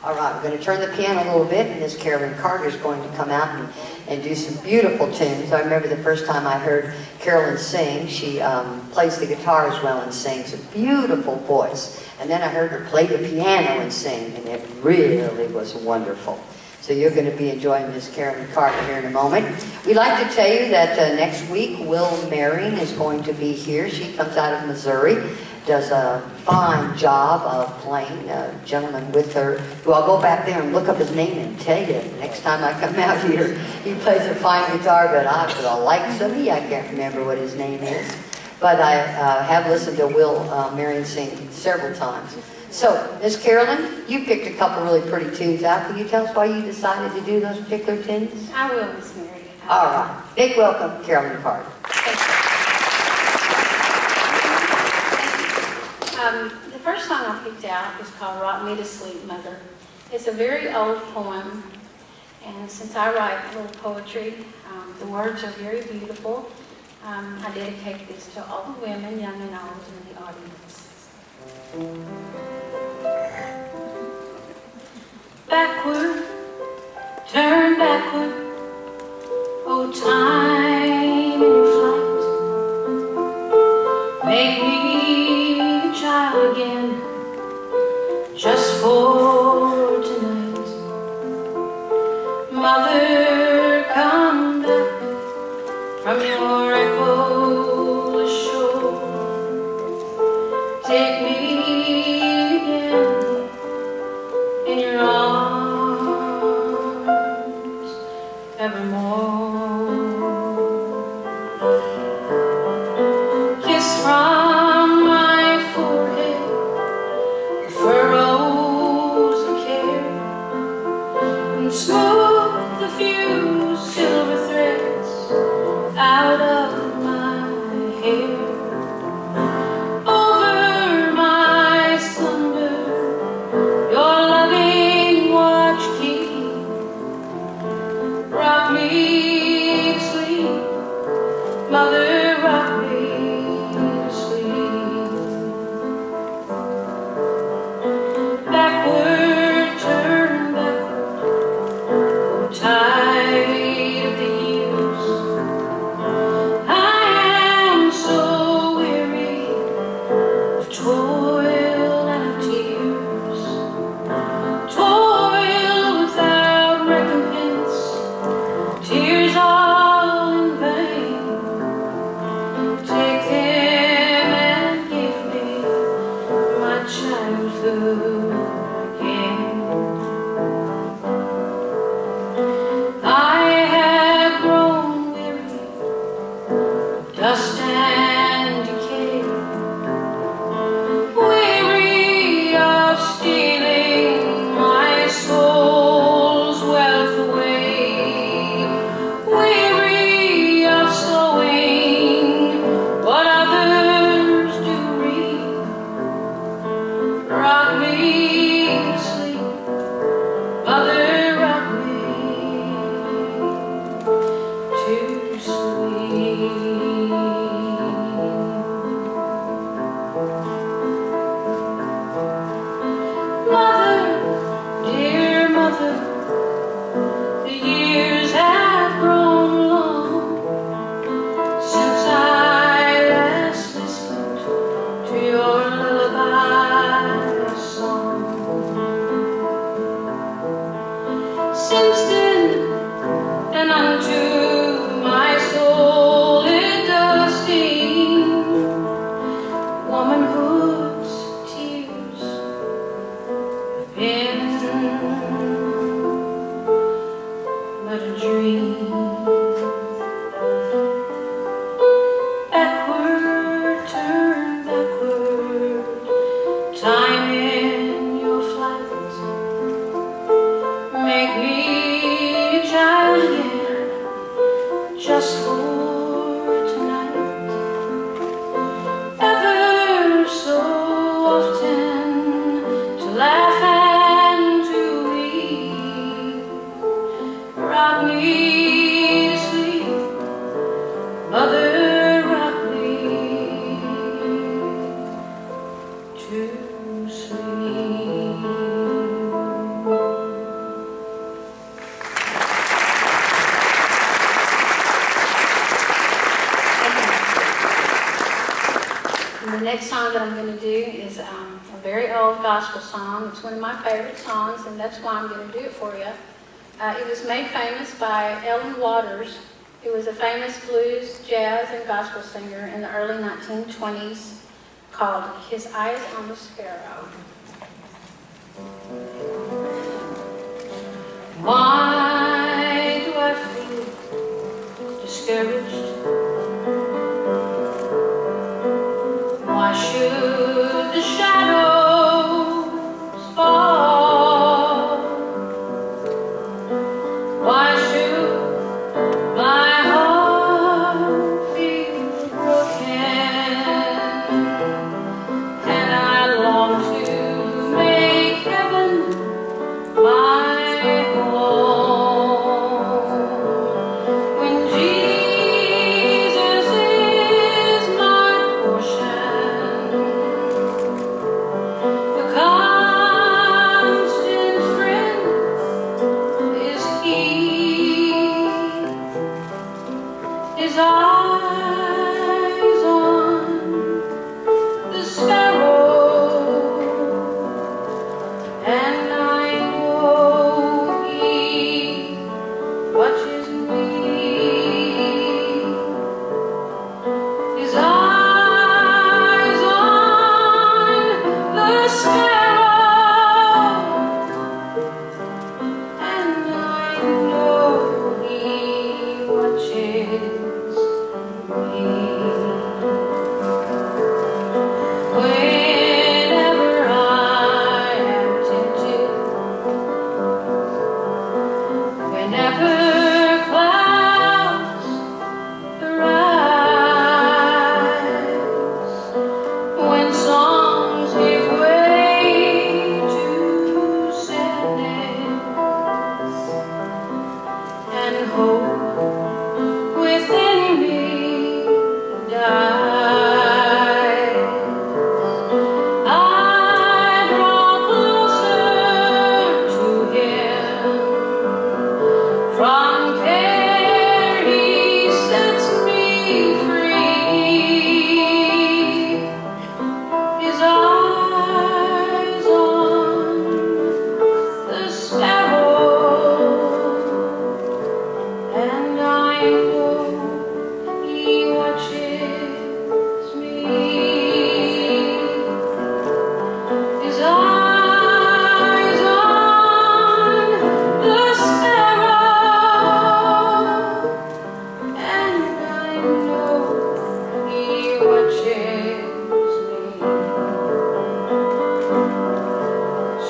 all right, we're going to turn the piano a little bit, and Miss Carolyn Carter is going to come out and do some beautiful tunes. I remember the first time I heard Carolyn sing. She plays the guitar as well and sings. A beautiful voice. And then I heard her play the piano and sing, and it really was wonderful. So you're going to be enjoying Miss Carolyn Carter here in a moment. We'd like to tell you that next week, Will Maring is going to be here. She comes out of Missouri, does a fine job of playing. A gentleman with her, who I'll go back there and look up his name and tell you next time I come out here. He plays a fine guitar, but for the likes of me, I can't remember what his name is. But I have listened to Will Maring sing several times. So, Miss Carolyn, you picked a couple really pretty tunes out. Can you tell us why you decided to do those particular tunes? I will, Miss Mary. All right. Big welcome, Carolyn Carter. The first song I picked out is called Rock Me to Sleep, Mother. It's a very old poem, and since I write a little poetry, the words are very beautiful. I dedicate this to all the women, young and old, in the audience. Backward, turn backward, oh time in your flight. Make me a child again, just for tonight. Mother, come back from your echoless shore. Take me again in your arms evermore. Kiss from my forehead the furrows of care, and smooth the few silver threads out of my hair. Over my slumber your loving watch keep. Rock me to sleep, Mother, rock me to sleep. Backward, turn backward, oh tide of the years. I am so weary of toil and of tears, toil without recompense, tears all in vain. Take them and give me my childhood again. I have grown weary of dust and decay, weary of stealing my soul's wealth away, weary of sowing what others do reap. Rock me to sleep, Mother, rock me to sleep. Mother, dear mother, the years have grown long since I last listened to your lullaby song. Since then, and unto my soul it does seem, womanhood's tears have been but a dream. Backward, turn backward, time in your flight. Make me a child again, that I'm going to do is a very old gospel song. It's one of my favorite songs, and that's why I'm going to do it for you. It was made famous by Ellen Waters, who was a famous blues, jazz, and gospel singer in the early 1920s, called His Eyes on the Sparrow. Why do I feel discouraged? Why should the shadows fall? Why should my heart feel broken? And I long to make heaven my home. When Jesus is my portion, the constant friend is He. His eyes on the sparrow, and I know He watches me. His eyes on the sparrow, and I know He watches me. Whenever I am tempted, whenever clouds arise, when songs give way to sadness, and hope within me dies, I draw closer to Him. From care He sets me free. His eyes on the sparrow, and I know He watches me. His eyes on the sparrow, and I know He watches me.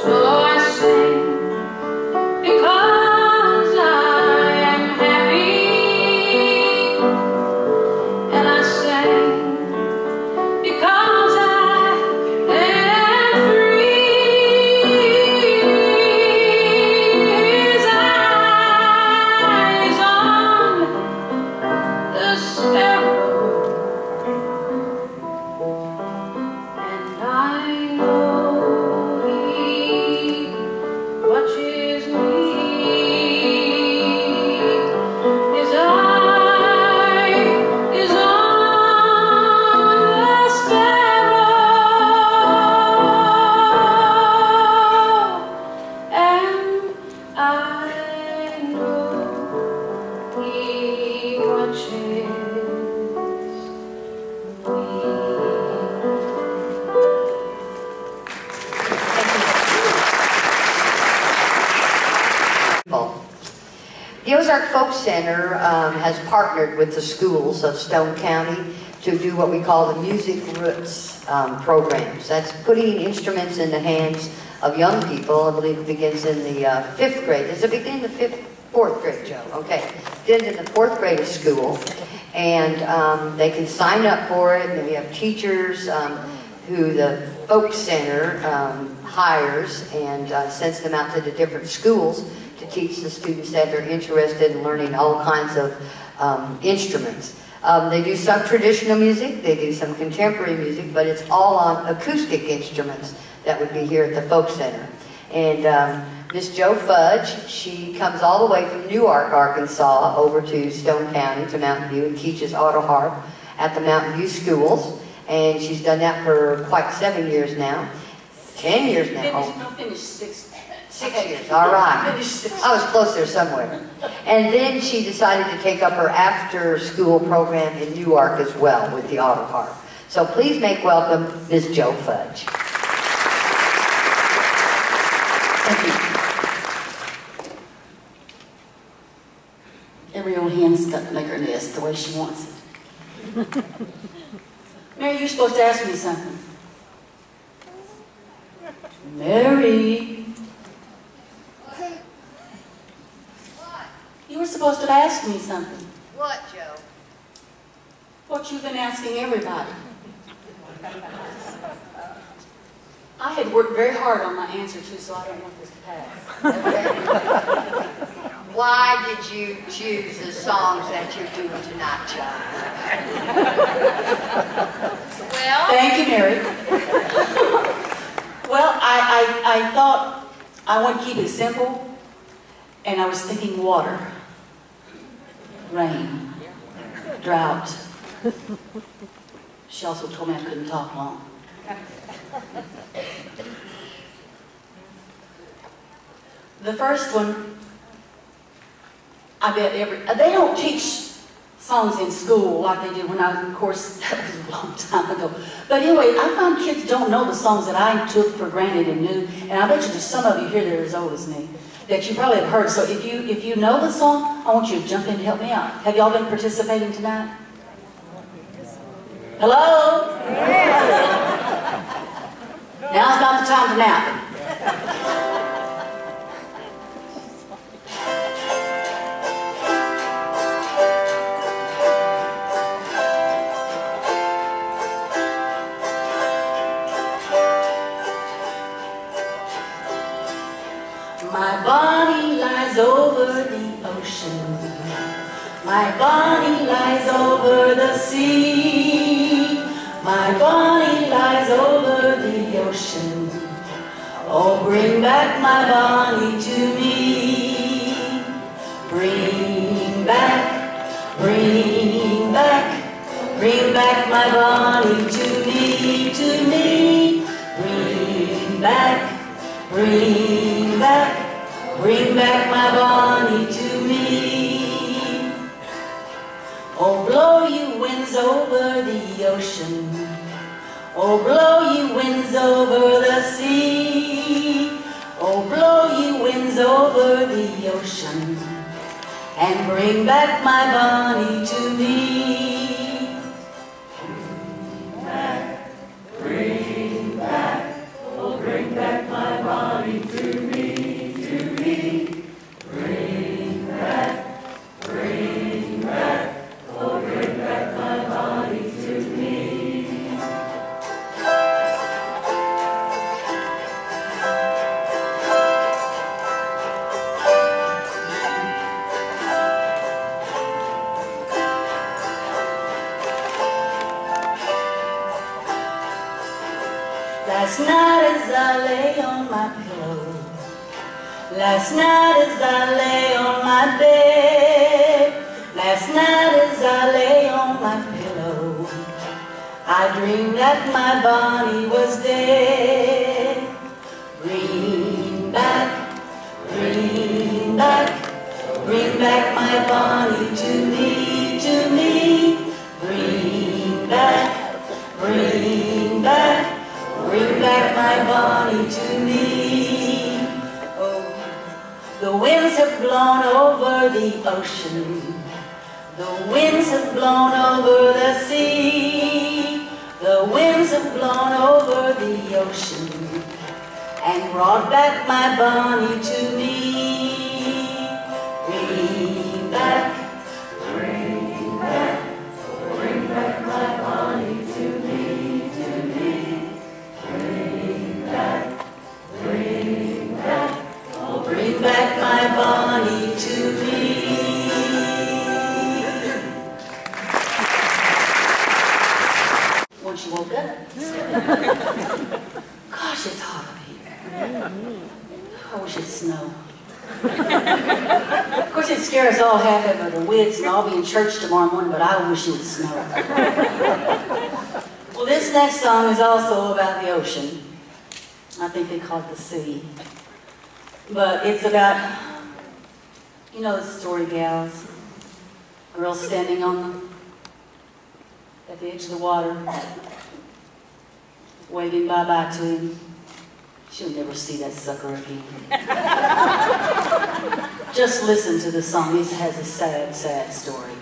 So I sing because I am happy, and I sing because I am free. His eyes on the sparrow, and I know He watches me. His eye is on the sparrow, and I know He watches The Ozark Folk Center has partnered with the schools of Stone County to do what we call the Music Roots programs. That's putting instruments in the hands of young people. I believe it begins in the 5th grade. Does it begin in the 4th grade, Joe? Okay. Begins in the 4th grade of school. And they can sign up for it. And we have teachers who the Folk Center hires and sends them out to the different schools to teach the students that are interested in learning all kinds of instruments. They do some traditional music, they do some contemporary music, but it's all on acoustic instruments that would be here at the Folk Center. And Miss Jo Fudge, she comes all the way from Newark, Arkansas, over to Stone County, to Mountain View, and teaches auto harp at the Mountain View schools. And she's done that for quite 7 years now. 10 years now. I'll finish 6. 6 years, all right. Finish 6. I was close there somewhere. And then she decided to take up her after-school program in Newark as well with the auto harp. So please make welcome Ms. Jo Fudge. Thank you. Every old hen's got to make her nest the way she wants it. Mary, you're supposed to ask me something. Mary. You were supposed to ask me something. What, Joe? What you've been asking everybody. I had worked very hard on my answer too, so I don't want this to pass. Okay. Why did you choose the songs that you're doing tonight, Joe? Well, Thank you, Mary. Well, I thought I want to keep it simple, and I was thinking water, rain, drought. She also told me I couldn't talk long. The first one, I bet they don't teach songs in school like they did when I was, of course, that was a long time ago. But anyway, I find kids don't know the songs that I took for granted and knew, and I bet you there's some of you here that are as old as me, that you probably have heard. So if you know the song, I want you to jump in and help me out. Have y'all been participating tonight? Hello? Now's not the time to nap. My Bonnie lies over the ocean. My Bonnie lies over the sea. My Bonnie lies over the ocean. Oh, bring back my Bonnie to me. Bring back, bring back, bring back my Bonnie to me, to me. Bring back, bring back, bring back my Bonnie to me. Oh, blow you winds over the ocean. Oh, blow you winds over the sea. Oh, blow you winds over the ocean. And bring back my Bonnie to me. Bring back, bring back, oh, bring back my Bonnie to me, to me. Bring back, oh, bring back my Bonnie to me. Last night as I lay on my pillow, last night as I lay on my bed, last night as I lay on my pillow, I dreamed that my Bonnie was dead. Bring back, bring back, bring back my Bonnie to me, to me. Bring back, bring back, bring back my Bonnie to me. Oh, the winds have blown over the ocean. The winds have blown over the sea. The winds have blown over the ocean and brought back my Bonnie to me. Bring back, bring back, bring back my Bonnie to me, to me. Bring back, oh, bring back my Bonnie to me. Once you woke up. Gosh, it's hot up here. I wish it'd snow. Of course, it'd scare us all half of the wits, and I'll be in church tomorrow morning, but I wish it would snow. Well, This next song is also about the ocean. I think they call it the sea. But it's about, you know the story, gals. Girls standing at the edge of the water, waving bye-bye to him. She'll never see that sucker again. Just listen to the song. It has a sad, sad story.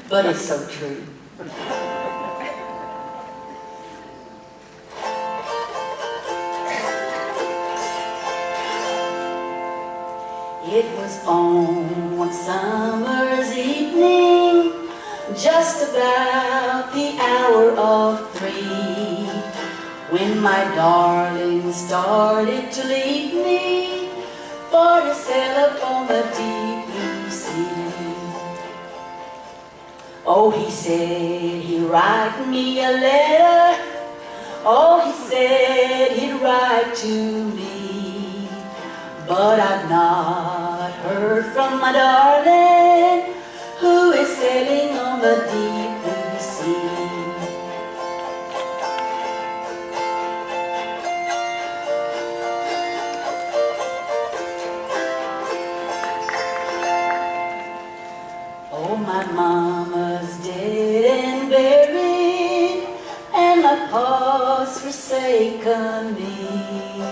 But it's so true. It was on one summer's evening, just about the hour of 3, when my darling started to leave me for to sail upon the deep blue sea. Oh, he said he'd write me a letter. Oh, he said he'd write to me. But I've not heard from my darling, who is sailing on the deep blue sea. Oh, my mama's dead and buried, and my pa's forsaken me,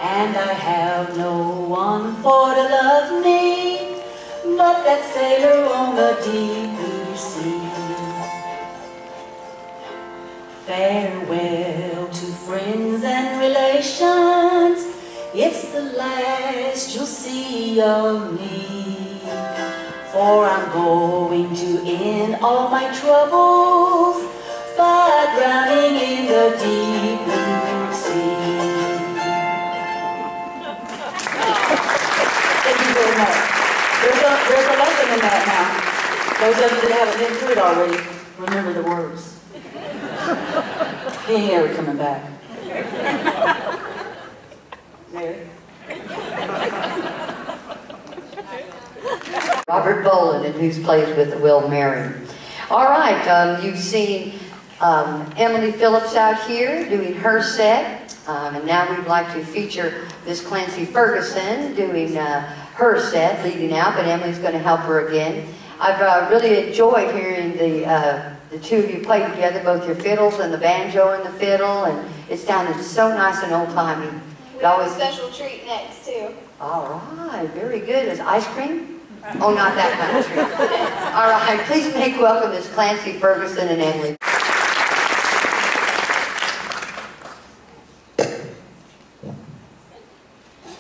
and I have no one for to love me but that sailor on the deep blue sea. Farewell to friends and relations, it's the last you'll see of me, for I'm going to end all my troubles by drowning in the deep blue sea. Thank you very much. There's a lesson in that now. Those of you that haven't been through it already, remember the words. He ain't ever coming back. Mary? Robert Boland, and who's plays with Will Marion. All right, you've seen Emily Phillips out here doing her set, and now we'd like to feature Miss Clancy Ferguson doing her set, leading out, but Emily's going to help her again. I've really enjoyed hearing the two of you play together, both your fiddles and the banjo and the fiddle, and it sounded so nice and old-timey. We have a special treat next, too. All right, very good. Is ice cream? Oh, not that kind of treat. All right, please make welcome Miss Clancy Ferguson and Emily.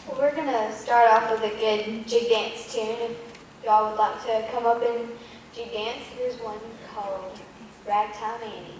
Well, we're going to start off with a good jig dance tune. If y'all would like to come up and jig dance, here's one called Ragtime Annie.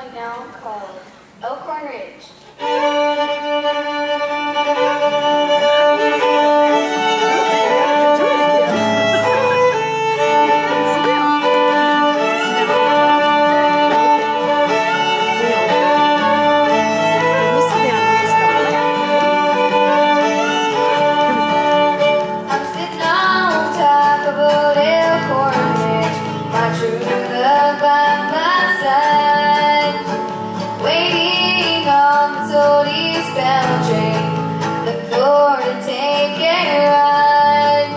song now called Elkhorn Ridge. I'm sitting on top of old Elkhorn Ridge, my true love by my side, waiting on this old eastbound train, look forward to take a ride.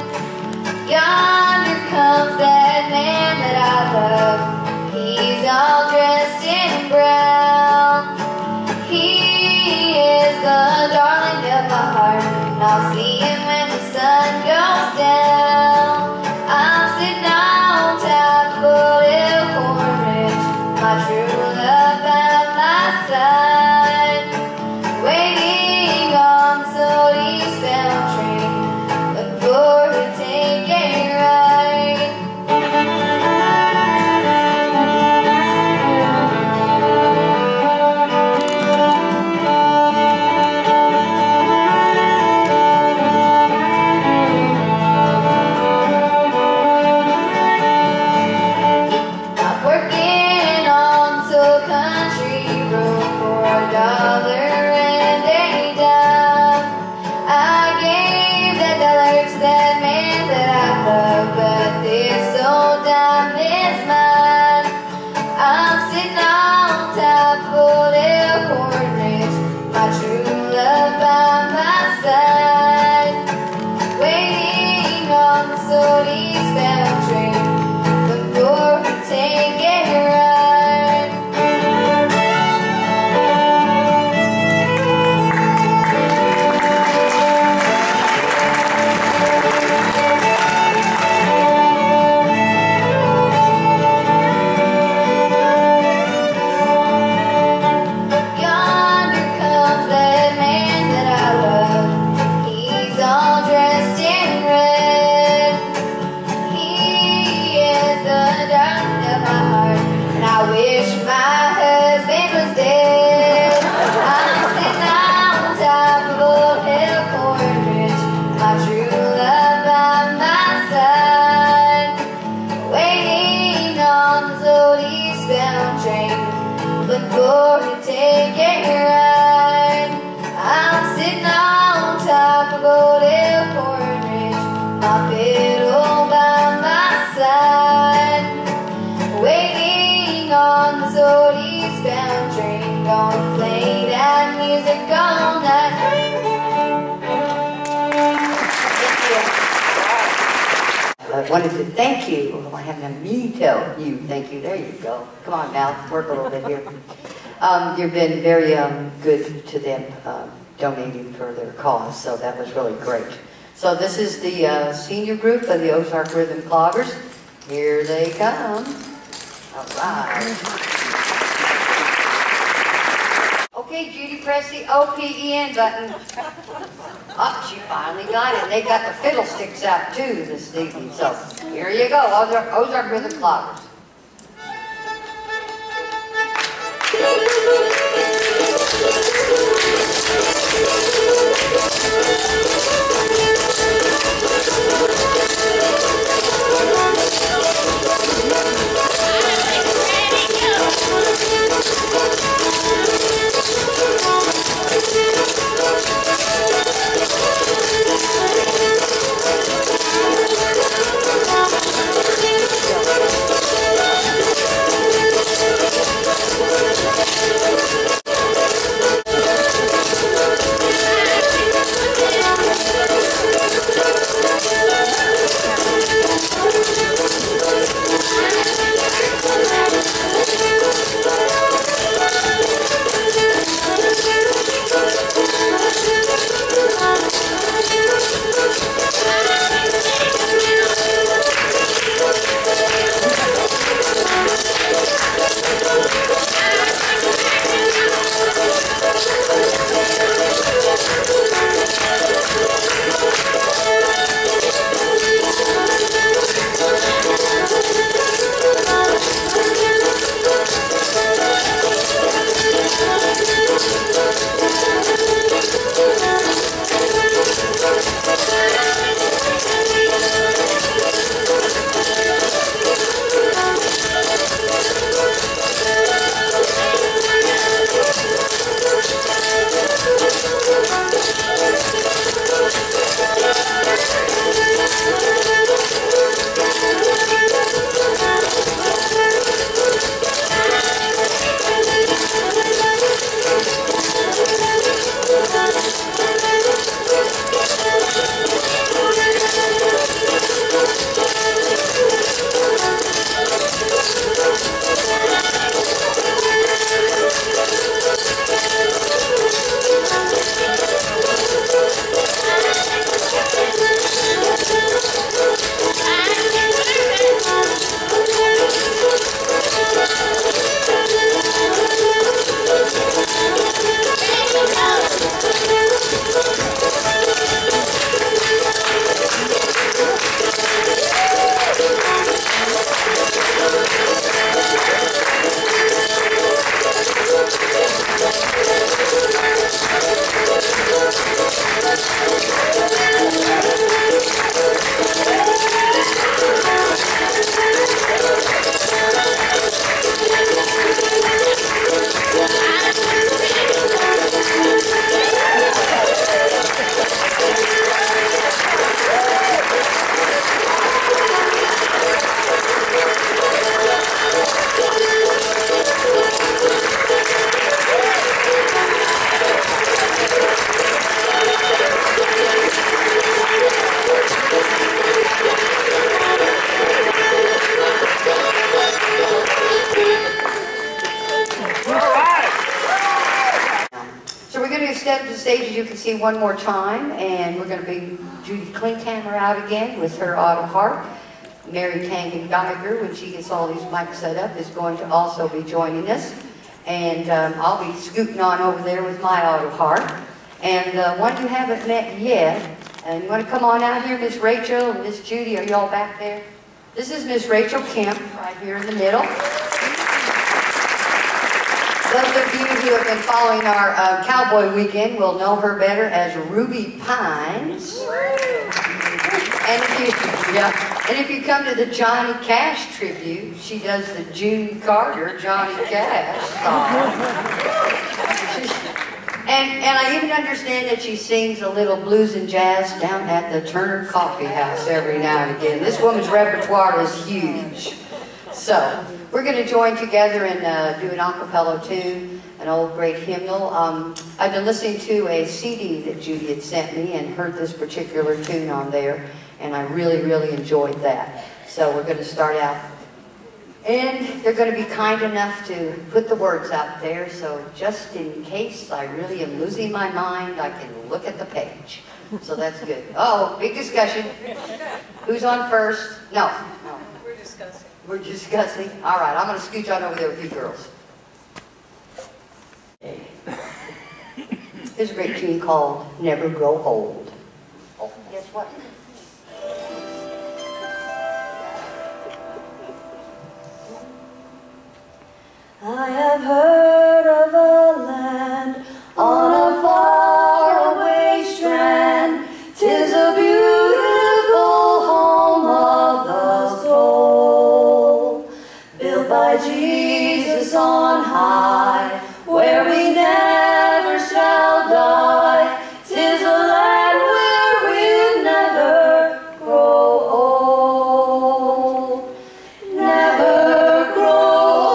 Yonder comes that man that I love, he's all dressed in brown. He is the darling of my heart, and I'll see him when the sun goes down. I'm sitting on top of old Elkhorn Ridge, my true love by my side, waiting on this old eastbound train, look forward to take a ride. I'm working on this old country road for $1 and a dime. I gave that dollar to that man that I love, but this old dime is mine. I'm sitting on top of old Elkhorn Ridge, my true love by my side, waiting on this old eastbound train, look forward to take a ride. Yonder comes that man that I love, he's all dressed in red. He is the darling of my heart, and I wish my husband was dead. I'm sitting on top of old Elkhorn Ridge, my true love by my side, waiting on this old eastbound train, look forward to take a ride. I'm sitting on top of old Elkhorn Ridge, my fiddle by my side, waiting on this old eastbound train, gonna play that music all night. I wanted to thank you. Well, I haven't me tell you thank you. There you go. Come on now, work a little bit here. You've been very good to them, donating for their cause, so that was really great. So this is the senior group of the Ozark Rhythm Cloggers. Here they come. All right. Okay, Judy, press the OPEN button. Oh, she finally got it. They got the fiddlesticks out too this evening. So here you go, Ozark Rhythm Cloggers. Thank you. stage, as you can see, one more time, and we're going to bring Judy Klinkhammer out again with her auto harp. Mary Tangen Geiger, when she gets all these mics set up, is going to also be joining us. And I'll be scooting on over there with my auto harp. And one you haven't met yet, and you want to come on out here, Miss Rachel and Miss Judy, are y'all back there? This is Miss Rachel Kemp, right here in the middle. Those of you who have been following our Cowboy Weekend will know her better as Ruby Pines. And if you come to the Johnny Cash tribute, she does the June Carter Johnny Cash song. And I even understand that she sings a little blues and jazz down at the Turner Coffee House every now and again. This woman's repertoire is huge. So, we're going to join together and do an a cappella tune, an old great hymnal. I've been listening to a CD that Judy had sent me and heard this particular tune on there, and I really, really enjoyed that. So we're going to start out. And they're going to be kind enough to put the words out there, so just in case I really am losing my mind, I can look at the page. So that's good. Oh, big discussion. Who's on first? No. We're discussing. We're discussing. All right, I'm going to scooch on over there with you girls. There's a great tune called Never Grow Old. Oh, guess what? I have heard of a land on a faraway strand. 'Tis a beautiful home of the soul, built by Jesus on high, where we never shall die. 'Tis a land where we'll never grow old. Never grow old.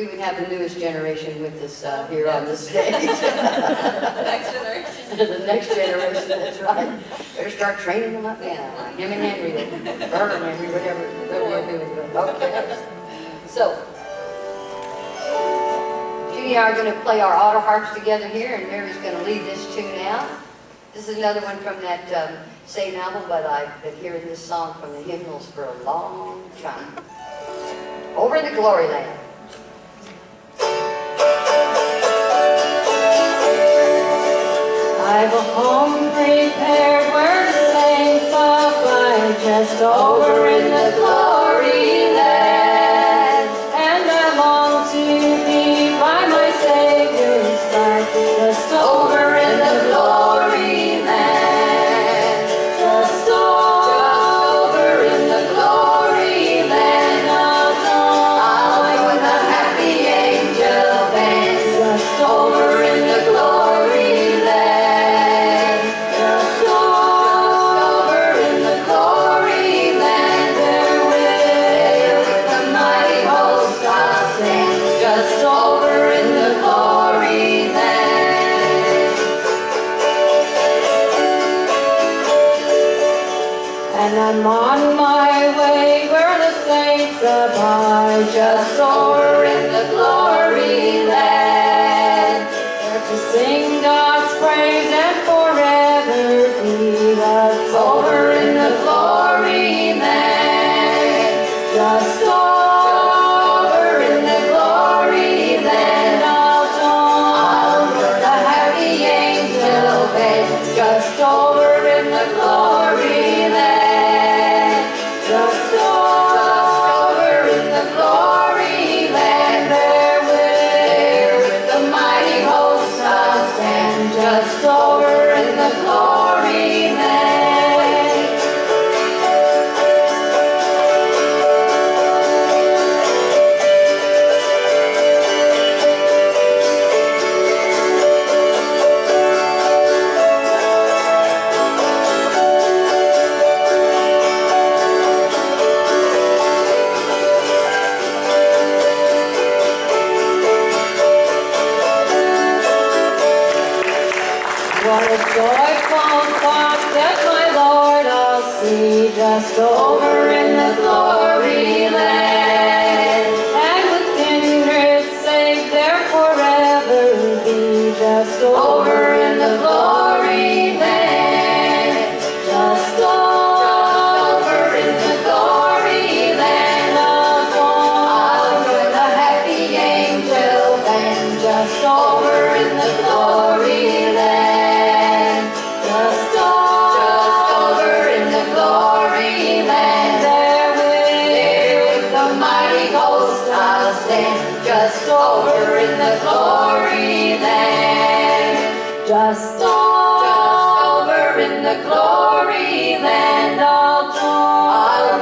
even have the newest generation with us here on the stage. Next generation. The next generation, that's right. Better start training them up now, like him and Henry, or Henry, whatever they're doing. Okay. So, Judy and I are going to play our auto harps together here, and Mary's going to lead this tune out. This is another one from that same album, but I've been hearing this song from the hymnals for a long time. Over in the Glory Land. I've a home prepared where the saints abide, just over in the glory land. And I long to be by my Savior's side, just over in the glory land. Just over in the glory land. I'll join the happy angel band, just over in the glory land. Just over in the glory land, there with the mighty host I'll stand, just over in the glory land. And I'm on my way where the saints abide, just over in the glory land. There to sing God's praise and forever be us over in the glory land. Just over in the glory land, I'll join the happy angel band, just over in the glory land. Just over in the glory land, there with the mighty host I'll stand, just over in the glory land. What a joyful thought that my Lord I'll see, just over in the glory land. And with kindred safe there forever be, just over in the glory land. Just over in the glory land, I'll join the happy angel band, just over in the glory land. Just over in the glory land, there with the mighty host I'll stand, just over in the glory land. Just over in the glory land, I'll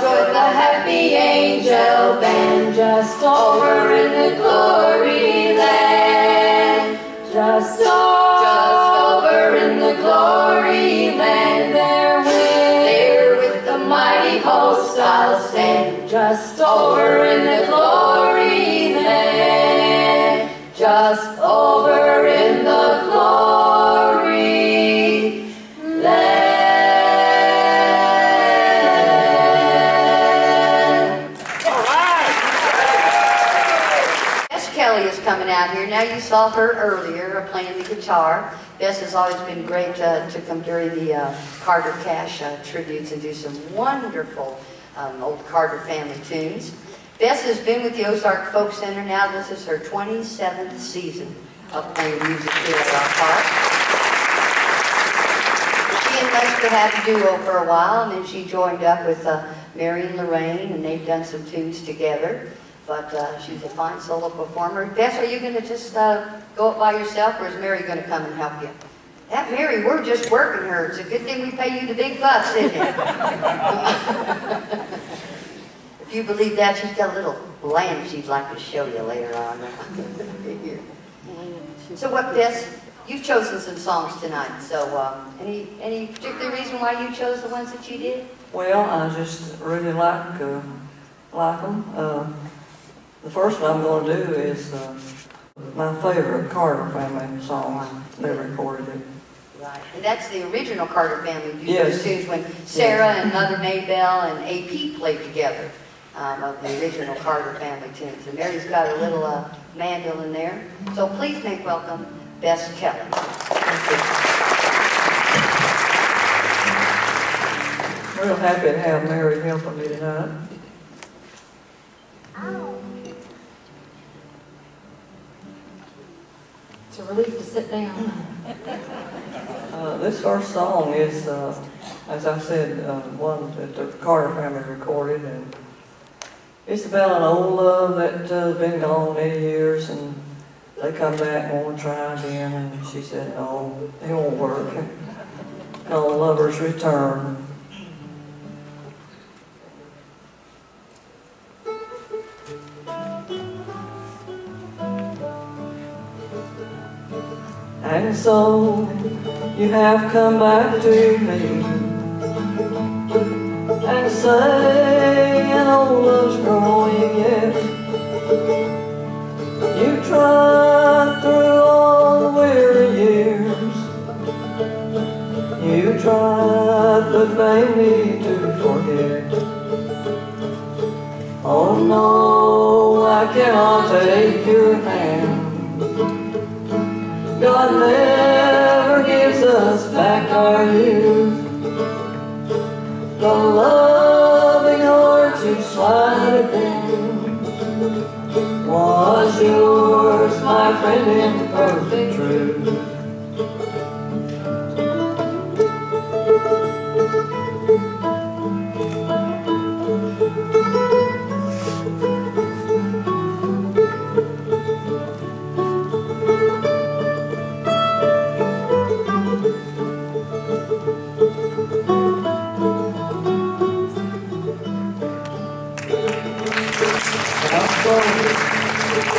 join the happy angel band, just over in the glory land. Just over in the glory land, there with the mighty host I'll stand, just over in the glory land. Just over in the glory land. Bess Kelly is coming out here. Now you saw her earlier playing the guitar. Bess has always been great to come during the Carter Cash tributes and do some wonderful old Carter family tunes. Bess has been with the Ozark Folk Center now. This is her 27th season of playing music here at our park. She and Lester had a duo for a while, and then she joined up with Mary and Lorraine, and they've done some tunes together. But she's a fine solo performer. Bess, are you going to just go up by yourself, or is Mary going to come and help you? That Mary, we're just working her. It's a good thing we pay you the big bucks, isn't it? If you believe that, she's got a little land she'd like to show you later on. So what, Bess? You've chosen some songs tonight. So any particular reason why you chose the ones that you did? Well, I just really like them. The first one I'm going to do is my favorite Carter family song. They recorded it. Right. And that's the original Carter family. Yes. Tunes when Sarah and Mother Maybelle and AP played together of the original Carter family tunes. And Mary's got a little mandolin there. So please make welcome Bess Kelly. Real happy to have Mary helping me tonight. It's a relief to sit down. This first song is, as I said, one that the Carter family recorded, and it's about an old love that's been gone many years, and they come back and want to try again, and she said, no, it won't work. Called Lover's Return. And so you have come back to me and say an old love's growing yet. You tried through all the weary years. You tried but vainly to forget. Oh no, I cannot take your hand. God never gives us back our youth. The loving heart you slided in was yours, my friend, in perfect truth.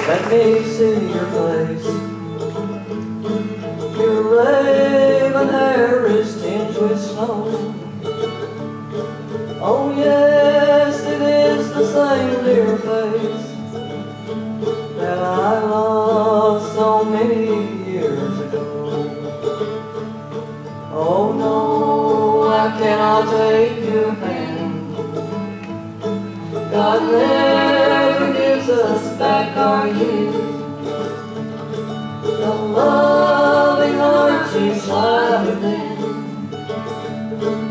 Let me see your face. Your raven hair is tinged with snow. Oh yes, it is the same dear face that I lost so many years ago. Oh no, I cannot take your hand. God never gives us back our youth. The loving heart she slided in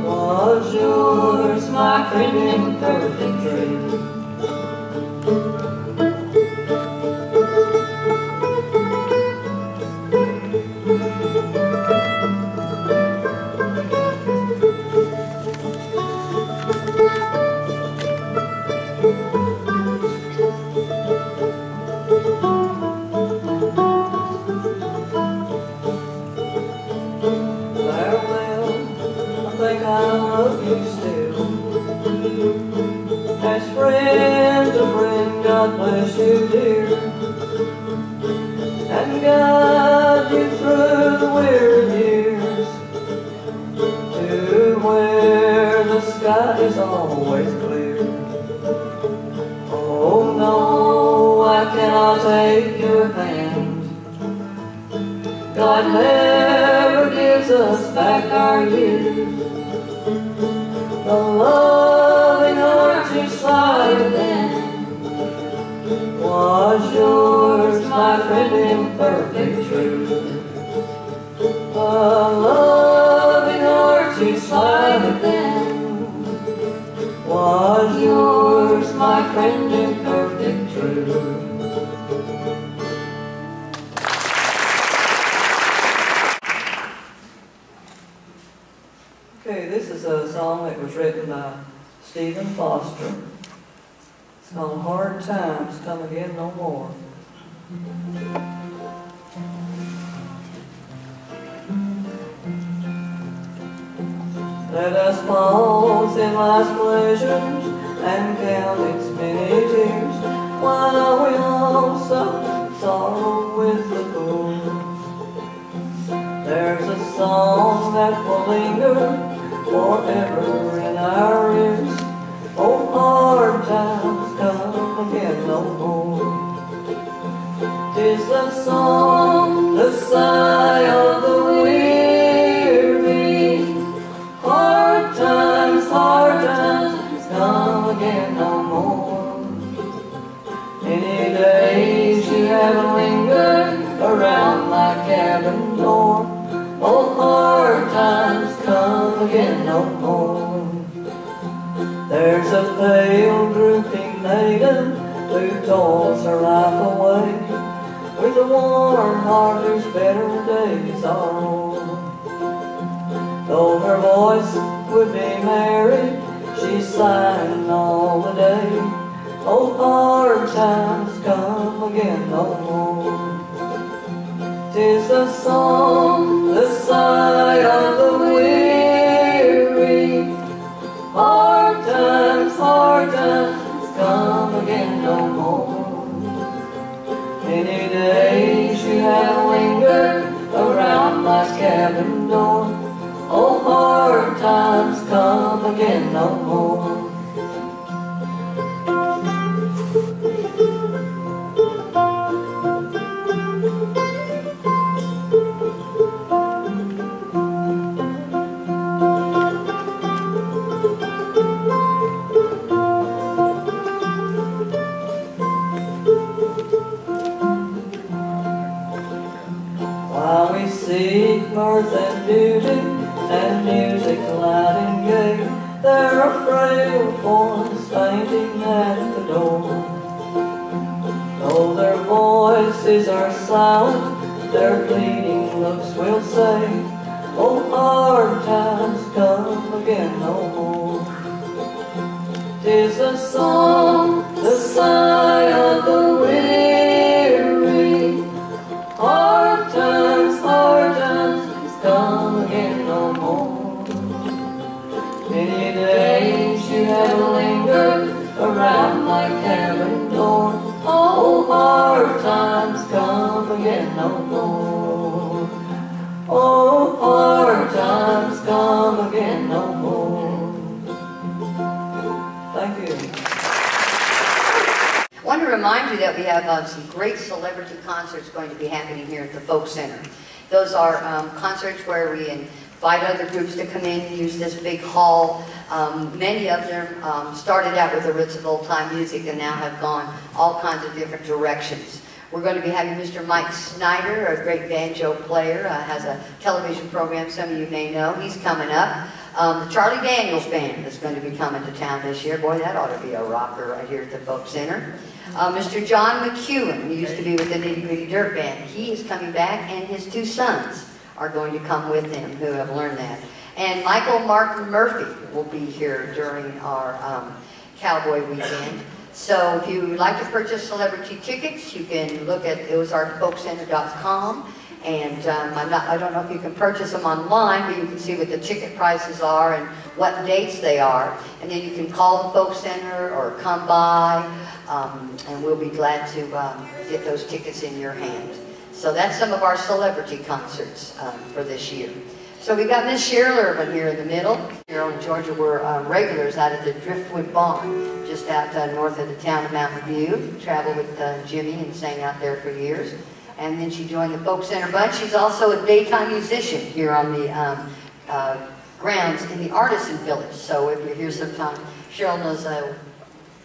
was yours, my friend, in perfect truth. God bless you, dear, and guide you through the weary years to where the sky is always clear. Oh no, I cannot take your hand. God never gives us back our youth. The loving heart you slided in was yours, my friend, in perfect truth. The loving heart you slided in was yours, my friend, in perfect truth. Okay, this is a song that was written by Stephen Foster. It's called Hard Times Come Again No More. Let us pause in life's pleasures and count its many tears, while we all suffer sorrow with the poor. There's a song that will linger forever in our ears. Oh, hard times come again no more. 'Tis the song, the sigh of the weary. Hard times come again no more. Many days you have lingered around my cabin door. Oh, hard times come again no more. There's a pale drooping maiden who toils her life away, with a warm heart whose better days are o'er. Though her voice would be merry, she's sighing all the day. Oh, hard times come again no more. 'Tis the song, the sigh of the weary. Hard times come again no more. Many days you have lingered around my cabin door. Oh, hard times come again no more. While we seek mirth and beauty and music light and gay, there are frail forms fainting at the door. Though their voices are silent, their pleading looks will say, oh, hard times come again no more. 'Tis the song, the sigh of the weary. Hard times come again no more. Many days you have lingered around my cabin door. Oh, hard times come again no more. Oh, hard times come again no more. Thank you. I want to remind you that we have some great celebrity concerts going to be happening here at the Folk Center. Those are concerts where we invite other groups to come in and use this big hall. Many of them started out with the roots of old-time music and now have gone all kinds of different directions. We're going to be having Mr. Mike Snyder, a great banjo player, has a television program some of you may know. He's coming up. The Charlie Daniels Band is going to be coming to town this year. Boy, that ought to be a rocker right here at the Folk Center. Mr. John McEwen, who used to be with the Nitty Gritty Dirt Band, he is coming back, and his two sons are going to come with him who have learned that. And Michael Martin Murphy will be here during our Cowboy Weekend. So if you would like to purchase celebrity tickets, you can look at ozarkfolkcenter.com. And I don't know if you can purchase them online, but you can see what the ticket prices are and what dates they are. And then you can call the Folk Center or come by, and we'll be glad to get those tickets in your hand. So that's some of our celebrity concerts for this year. So we got Miss Cheryl Urban here in the middle. Cheryl and Georgia were regulars out at the Driftwood Barn, just out north of the town of Mountain View. Traveled with Jimmy and sang out there for years. And then she joined the Folk Center Bunch. She's also a daytime musician here on the grounds in the Artisan Village. So if you're here sometime, Cheryl knows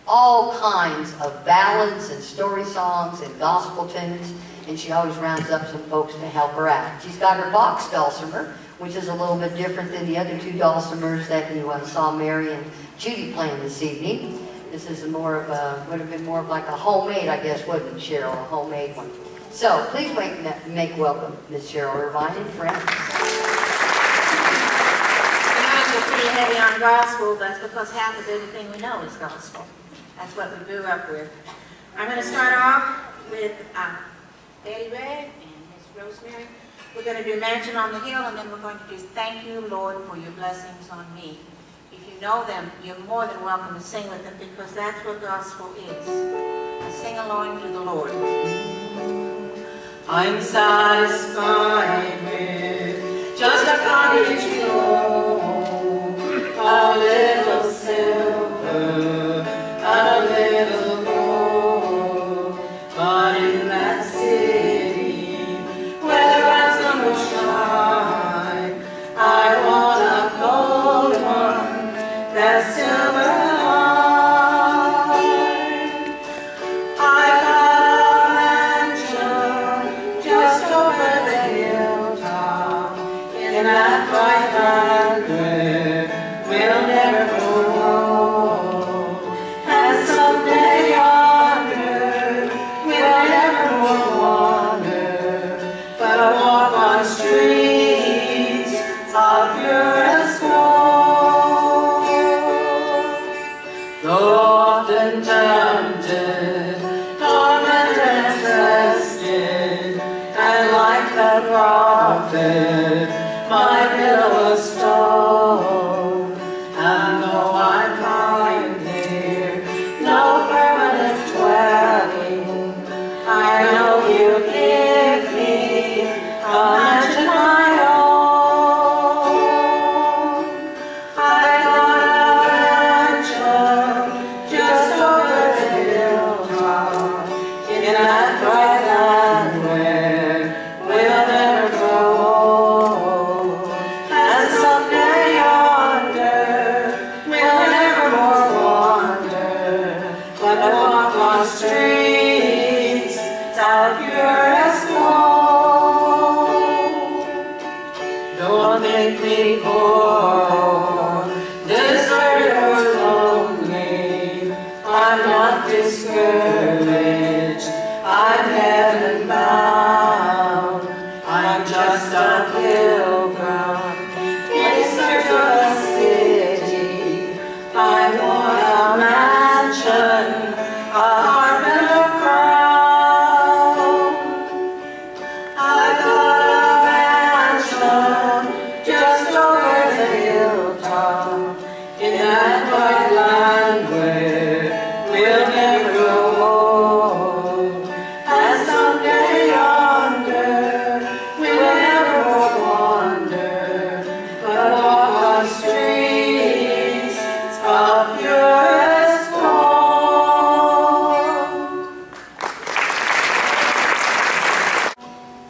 all kinds of ballads and story songs and gospel tunes, and she always rounds up some folks to help her out. She's got her box dulcimer, which is a little bit different than the other two dulcimers that you saw Mary and Judy playing this evening. This is more of a, would have been more of like a homemade, I guess, wouldn't it, Cheryl? A homemade one. So please make welcome Miss Cheryl Irvine and friends. We're pretty heavy on gospel. That's because half of everything we know is gospel. That's what we grew up with. I'm going to start off with Betty Red and Miss Rosemary. We're going to do Mansion on the Hill, and then we're going to do Thank You, Lord, for Your Blessings on Me. If you know them, you're more than welcome to sing with them, because that's what gospel is. Sing along to the Lord. I'm satisfied with just a cottage home, a little silver, a little gold, but in that city in that bright land where we'll never grow old. And someday yonder we'll never more wander, but I'll walk on streets of purest gold. Though often tempted, tormented and tested, and like that prophet, my pillow was stone. And though I find here no permanent dwelling, I know He'll give me a mansion my own. I got a mansion just over the hilltop in that bright land where we'll never grow old. And someday yonder we'll never more wander, but I walk on streets of purest gold. Don't think me poor, deserted or lonely. I'm not discouraged, I'm heaven bound. I'm just a pilgrim in search of a city. I want a mansion, a harp and a crown. I got a mansion just over the hilltop in that bright land where we'll never grow old. And someday yonder we'll never more wander, but walk on streets of purest gold.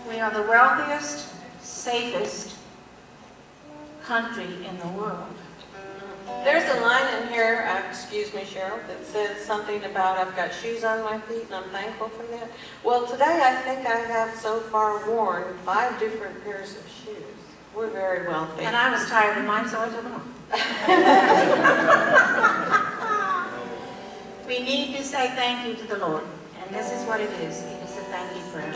We are the wealthiest, safest country in the world. There's a line in here, excuse me, Cheryl, that says something about I've got shoes on my feet and I'm thankful for that. Well, today I think I have so far worn 5 different pairs of shoes. We're very wealthy. And I was tired of mine, so I took them off. We need to say thank you to the Lord, and this is what it is. It is a thank you prayer.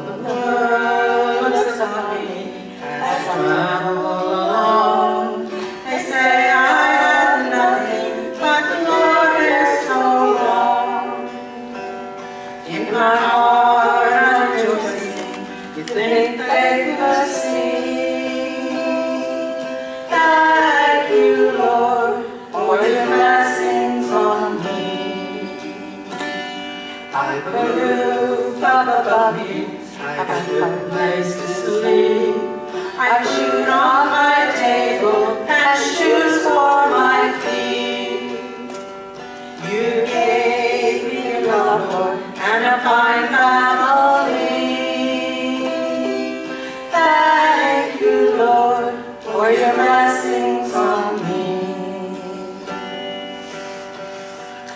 The world looks on me as I travel along. They say I have nothing, but the Lord is so wrong. In my heart I'm rejoicing. You think they could see? Thank you, Lord, for your blessings on me. I've a roof up above me, I've a good place to sleep. I've food on my table and shoes for my feet. You gave me your love, Lord, and a fine family. Thank you, Lord, for your blessings on me.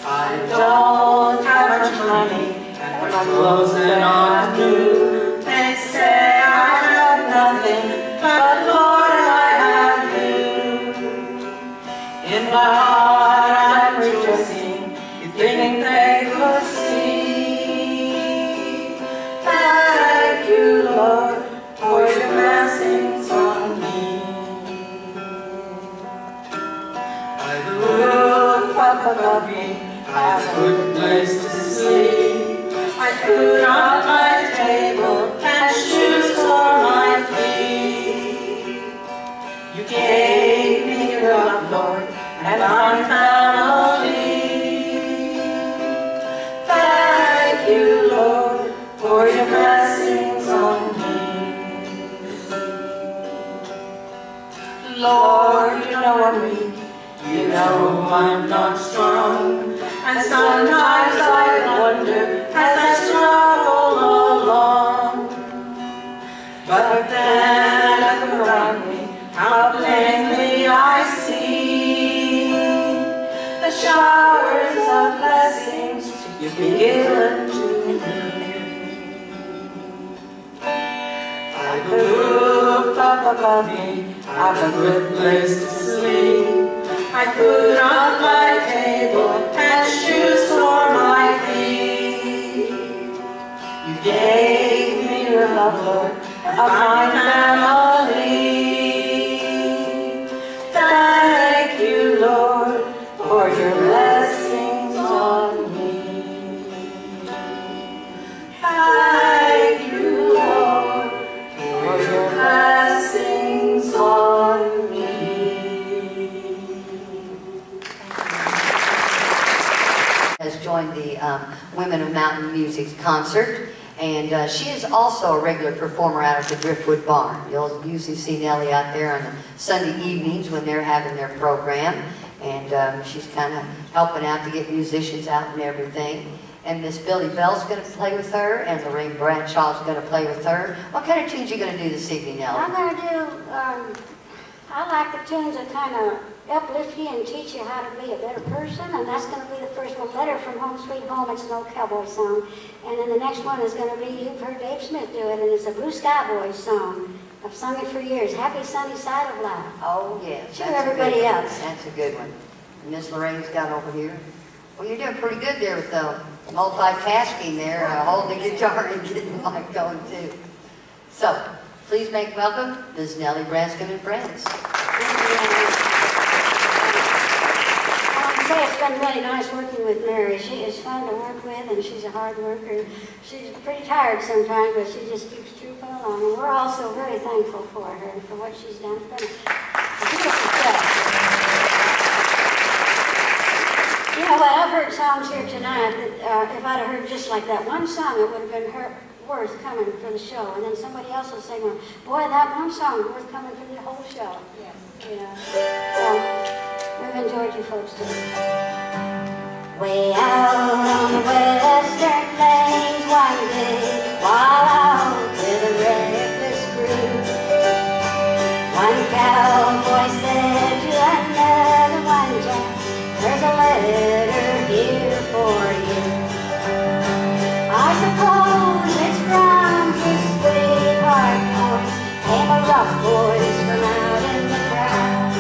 I don't have much money, and my clothes are not new. They say I have nothing, but Lord, I have you. In my heart I'm rejoicing. You think they could see? Thank you, Lord, for your blessings on me. I've a roof up above me, I have a good place to sleep. I food on my table and shoes for my feet. You gave me your love, Lord, and my family. Thank you, Lord, for your blessings on me. Lord, you know I'm weak, you know I'm not strong, and sometimes I wonder as I struggle along. But then I look around me, how plainly I see the showers of blessings you've given to me. coffee, I've a good place to sleep. I put on my table and shoes for my feet. You gave me your love, Lord, of my family. Thank you, Lord, for your blessings on me. Thank you, Lord, for your blessings on me. Has joined the Women of Mountain Music's concert, and she is also a regular performer out at the Driftwood Barn. You'll usually see Nellie out there on the Sunday evenings when they're having their program, and she's kind of helping out to get musicians out and everything. And Miss Billy Bell's going to play with her, and Lorraine Bradshaw's going to play with her. What kind of tunes are you going to do this evening, Nellie? I'm going to do, I like the tunes that kind of uplift you and teach you how to be a better person, and that's going to be the first one, Letter from Home Sweet Home. It's an old cowboy song. And then the next one is going to be, you've heard Dave Smith do it, and it's a Blue Sky Boys song. I've sung it for years, Happy Sunny Side of Life. Oh, yes. To everybody else. That's a good one. Miss Lorraine's got over here. Well, you're doing pretty good there with the multitasking there, holding the guitar and getting the mic going too. So, please make welcome Ms. Nellie Branscombe and friends. It's been really nice working with Mary. She is fun to work with, and she's a hard worker. She's pretty tired sometimes, but she just keeps trooping along. And we're also very thankful for her and for what she's done. It's been a beautiful job. You know what? I've heard songs here tonight that if I'd have heard just like that one song, it would have been worth coming for the show. And then somebody else will say, well, boy, that one song is worth coming for the whole show. Yes. You know. So, we've enjoyed you folks too. Way out on the western plains one day, while out with a reckless crew, one cowboy said to another one, Jack, there's a letter here for you. I suppose it's from his sweetheart boy, came a rough voice from out in the crowd.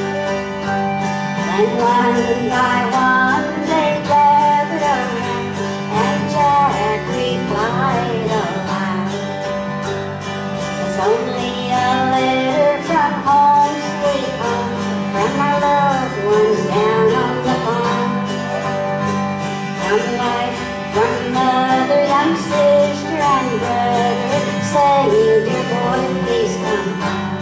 And one by one they gathered around, and Jack replied aloud, it's only a letter from home, sweet home, from our loved ones down on the farm. From wife, from mother, young sister and brother, saying, dear boy, please come home.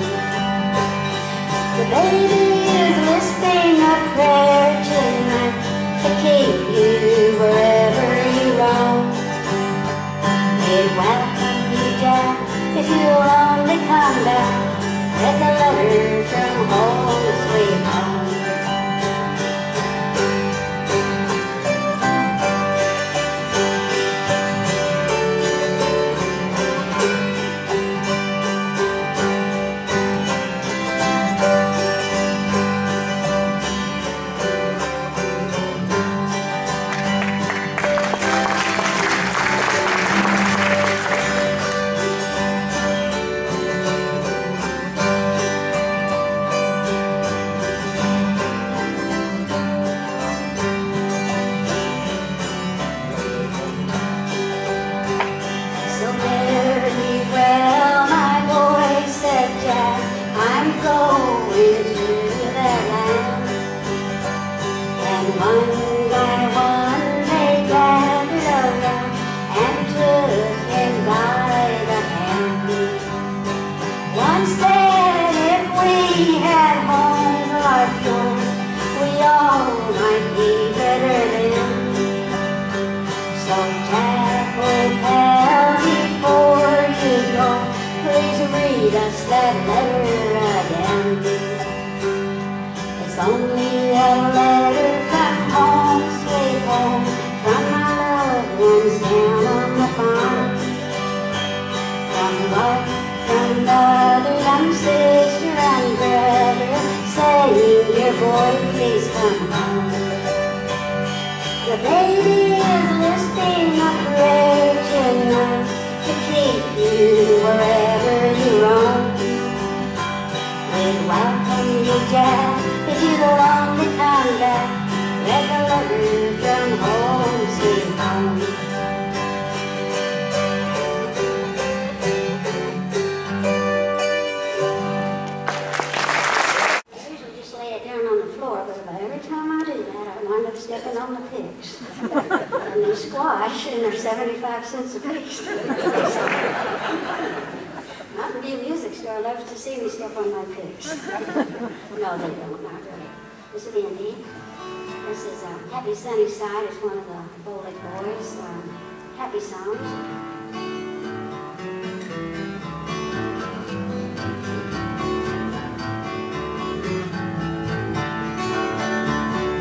The baby is listening a prayer tonight to keep you wherever you roam. We'd welcome you, Jack, if you'll only come back with a letter from home, sweet home. Jack, if you belong to come back, like a lover from home, sweet home. I usually just lay it down on the floor, but about every time I do that, I wind up stepping on the pigs. And they squash, and they're 75 cents a piece. Mountain View Music Store loves to see me step on my pigs. No, they don't, not really. This is Indy. This is Happy Sunny Side. It's one of the Bowling Boys' happy songs.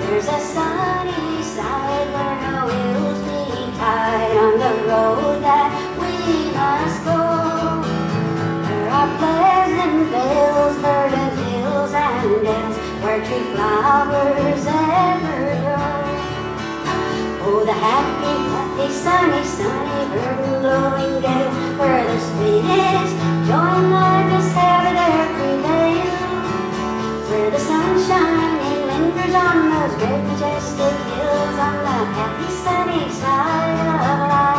There's a sunny side where no hills meet tide on the road that we must go. There are pleasant vales, verdant hills and dales where true flowers ever grow. Oh, the happy, happy, sunny, sunny, verdant blowing gales where the sweetest joy and gladness ever there prevails. Where the sunshine lingers on those great majestic hills on the happy sunny side of life.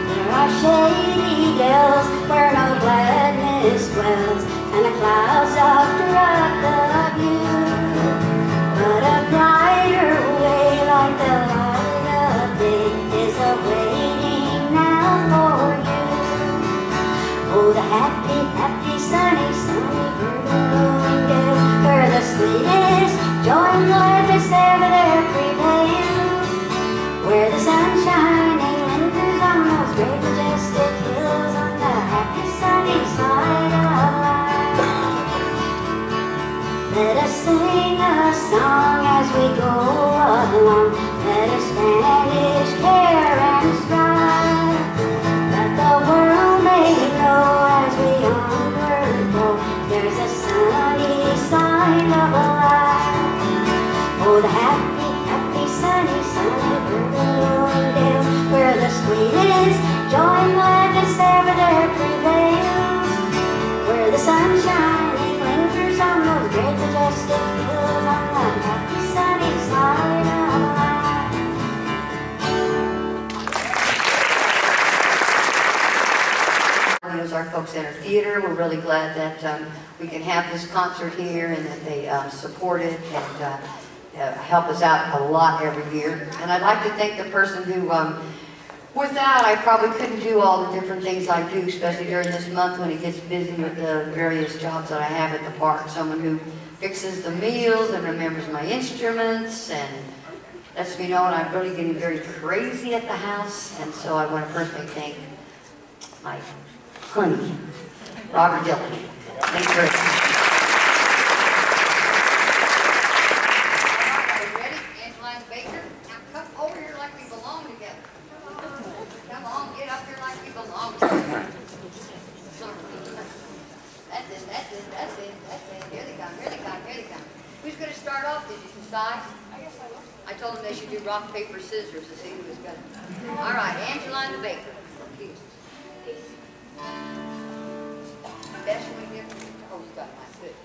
There are shady dells where no gladness dwells, and the clouds obstruct the view. But a brighter way, like the light of day, is awaiting now for you. Oh, the happy, happy, sunny, sunny, verdant blowing day, where the sweetest joy and gladness ever there prevails. Where the sunshine lingers on those great majestic hills on the happy sunny side of life. Let us sing a song as we go along. Let us banish care and strife. Let the world may know as we onward go, there's a sunny side of life. Oh, the happy, happy, sunny, sunny, verdant blowing dale, where the sweetest joy and gladness ever there prevails. Where the sunshine lingers on those great majestic hills on the happy sunny side of life. The Ozark Folk Center Theater, we're really glad that we can have this concert here and that they support it and help us out a lot every year. And I'd like to thank the person who, without, I probably couldn't do all the different things I do, especially during this month when it gets busy with the various jobs that I have at the park. Someone who fixes the meals and remembers my instruments and lets me know when I'm really getting very crazy at the house. And so I want to personally thank my honey, Robert Dillon. Thank you very much. Who's going to start off? Did you decide? I told them they should do rock, paper, scissors to see who was going to. All right, Angelina Baker. Best we give. Oh, you got my foot.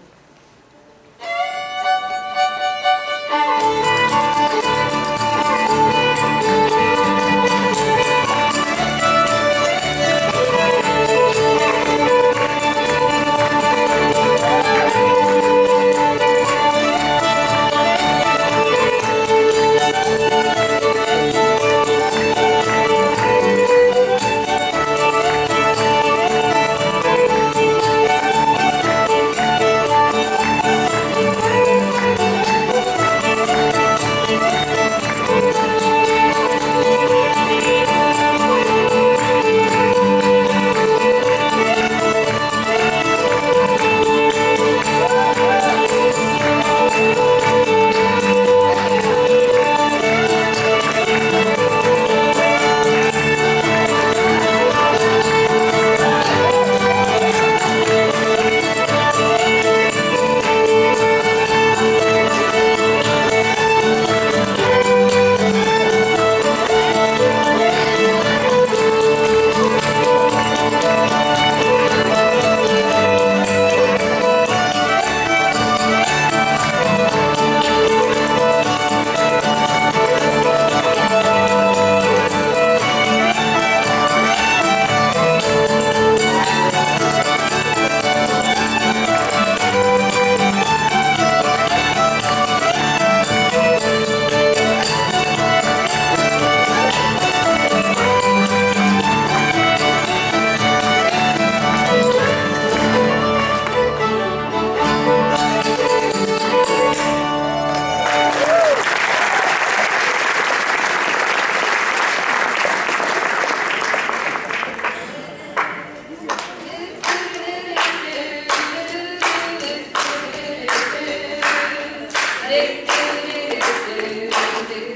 Thank you. do, do,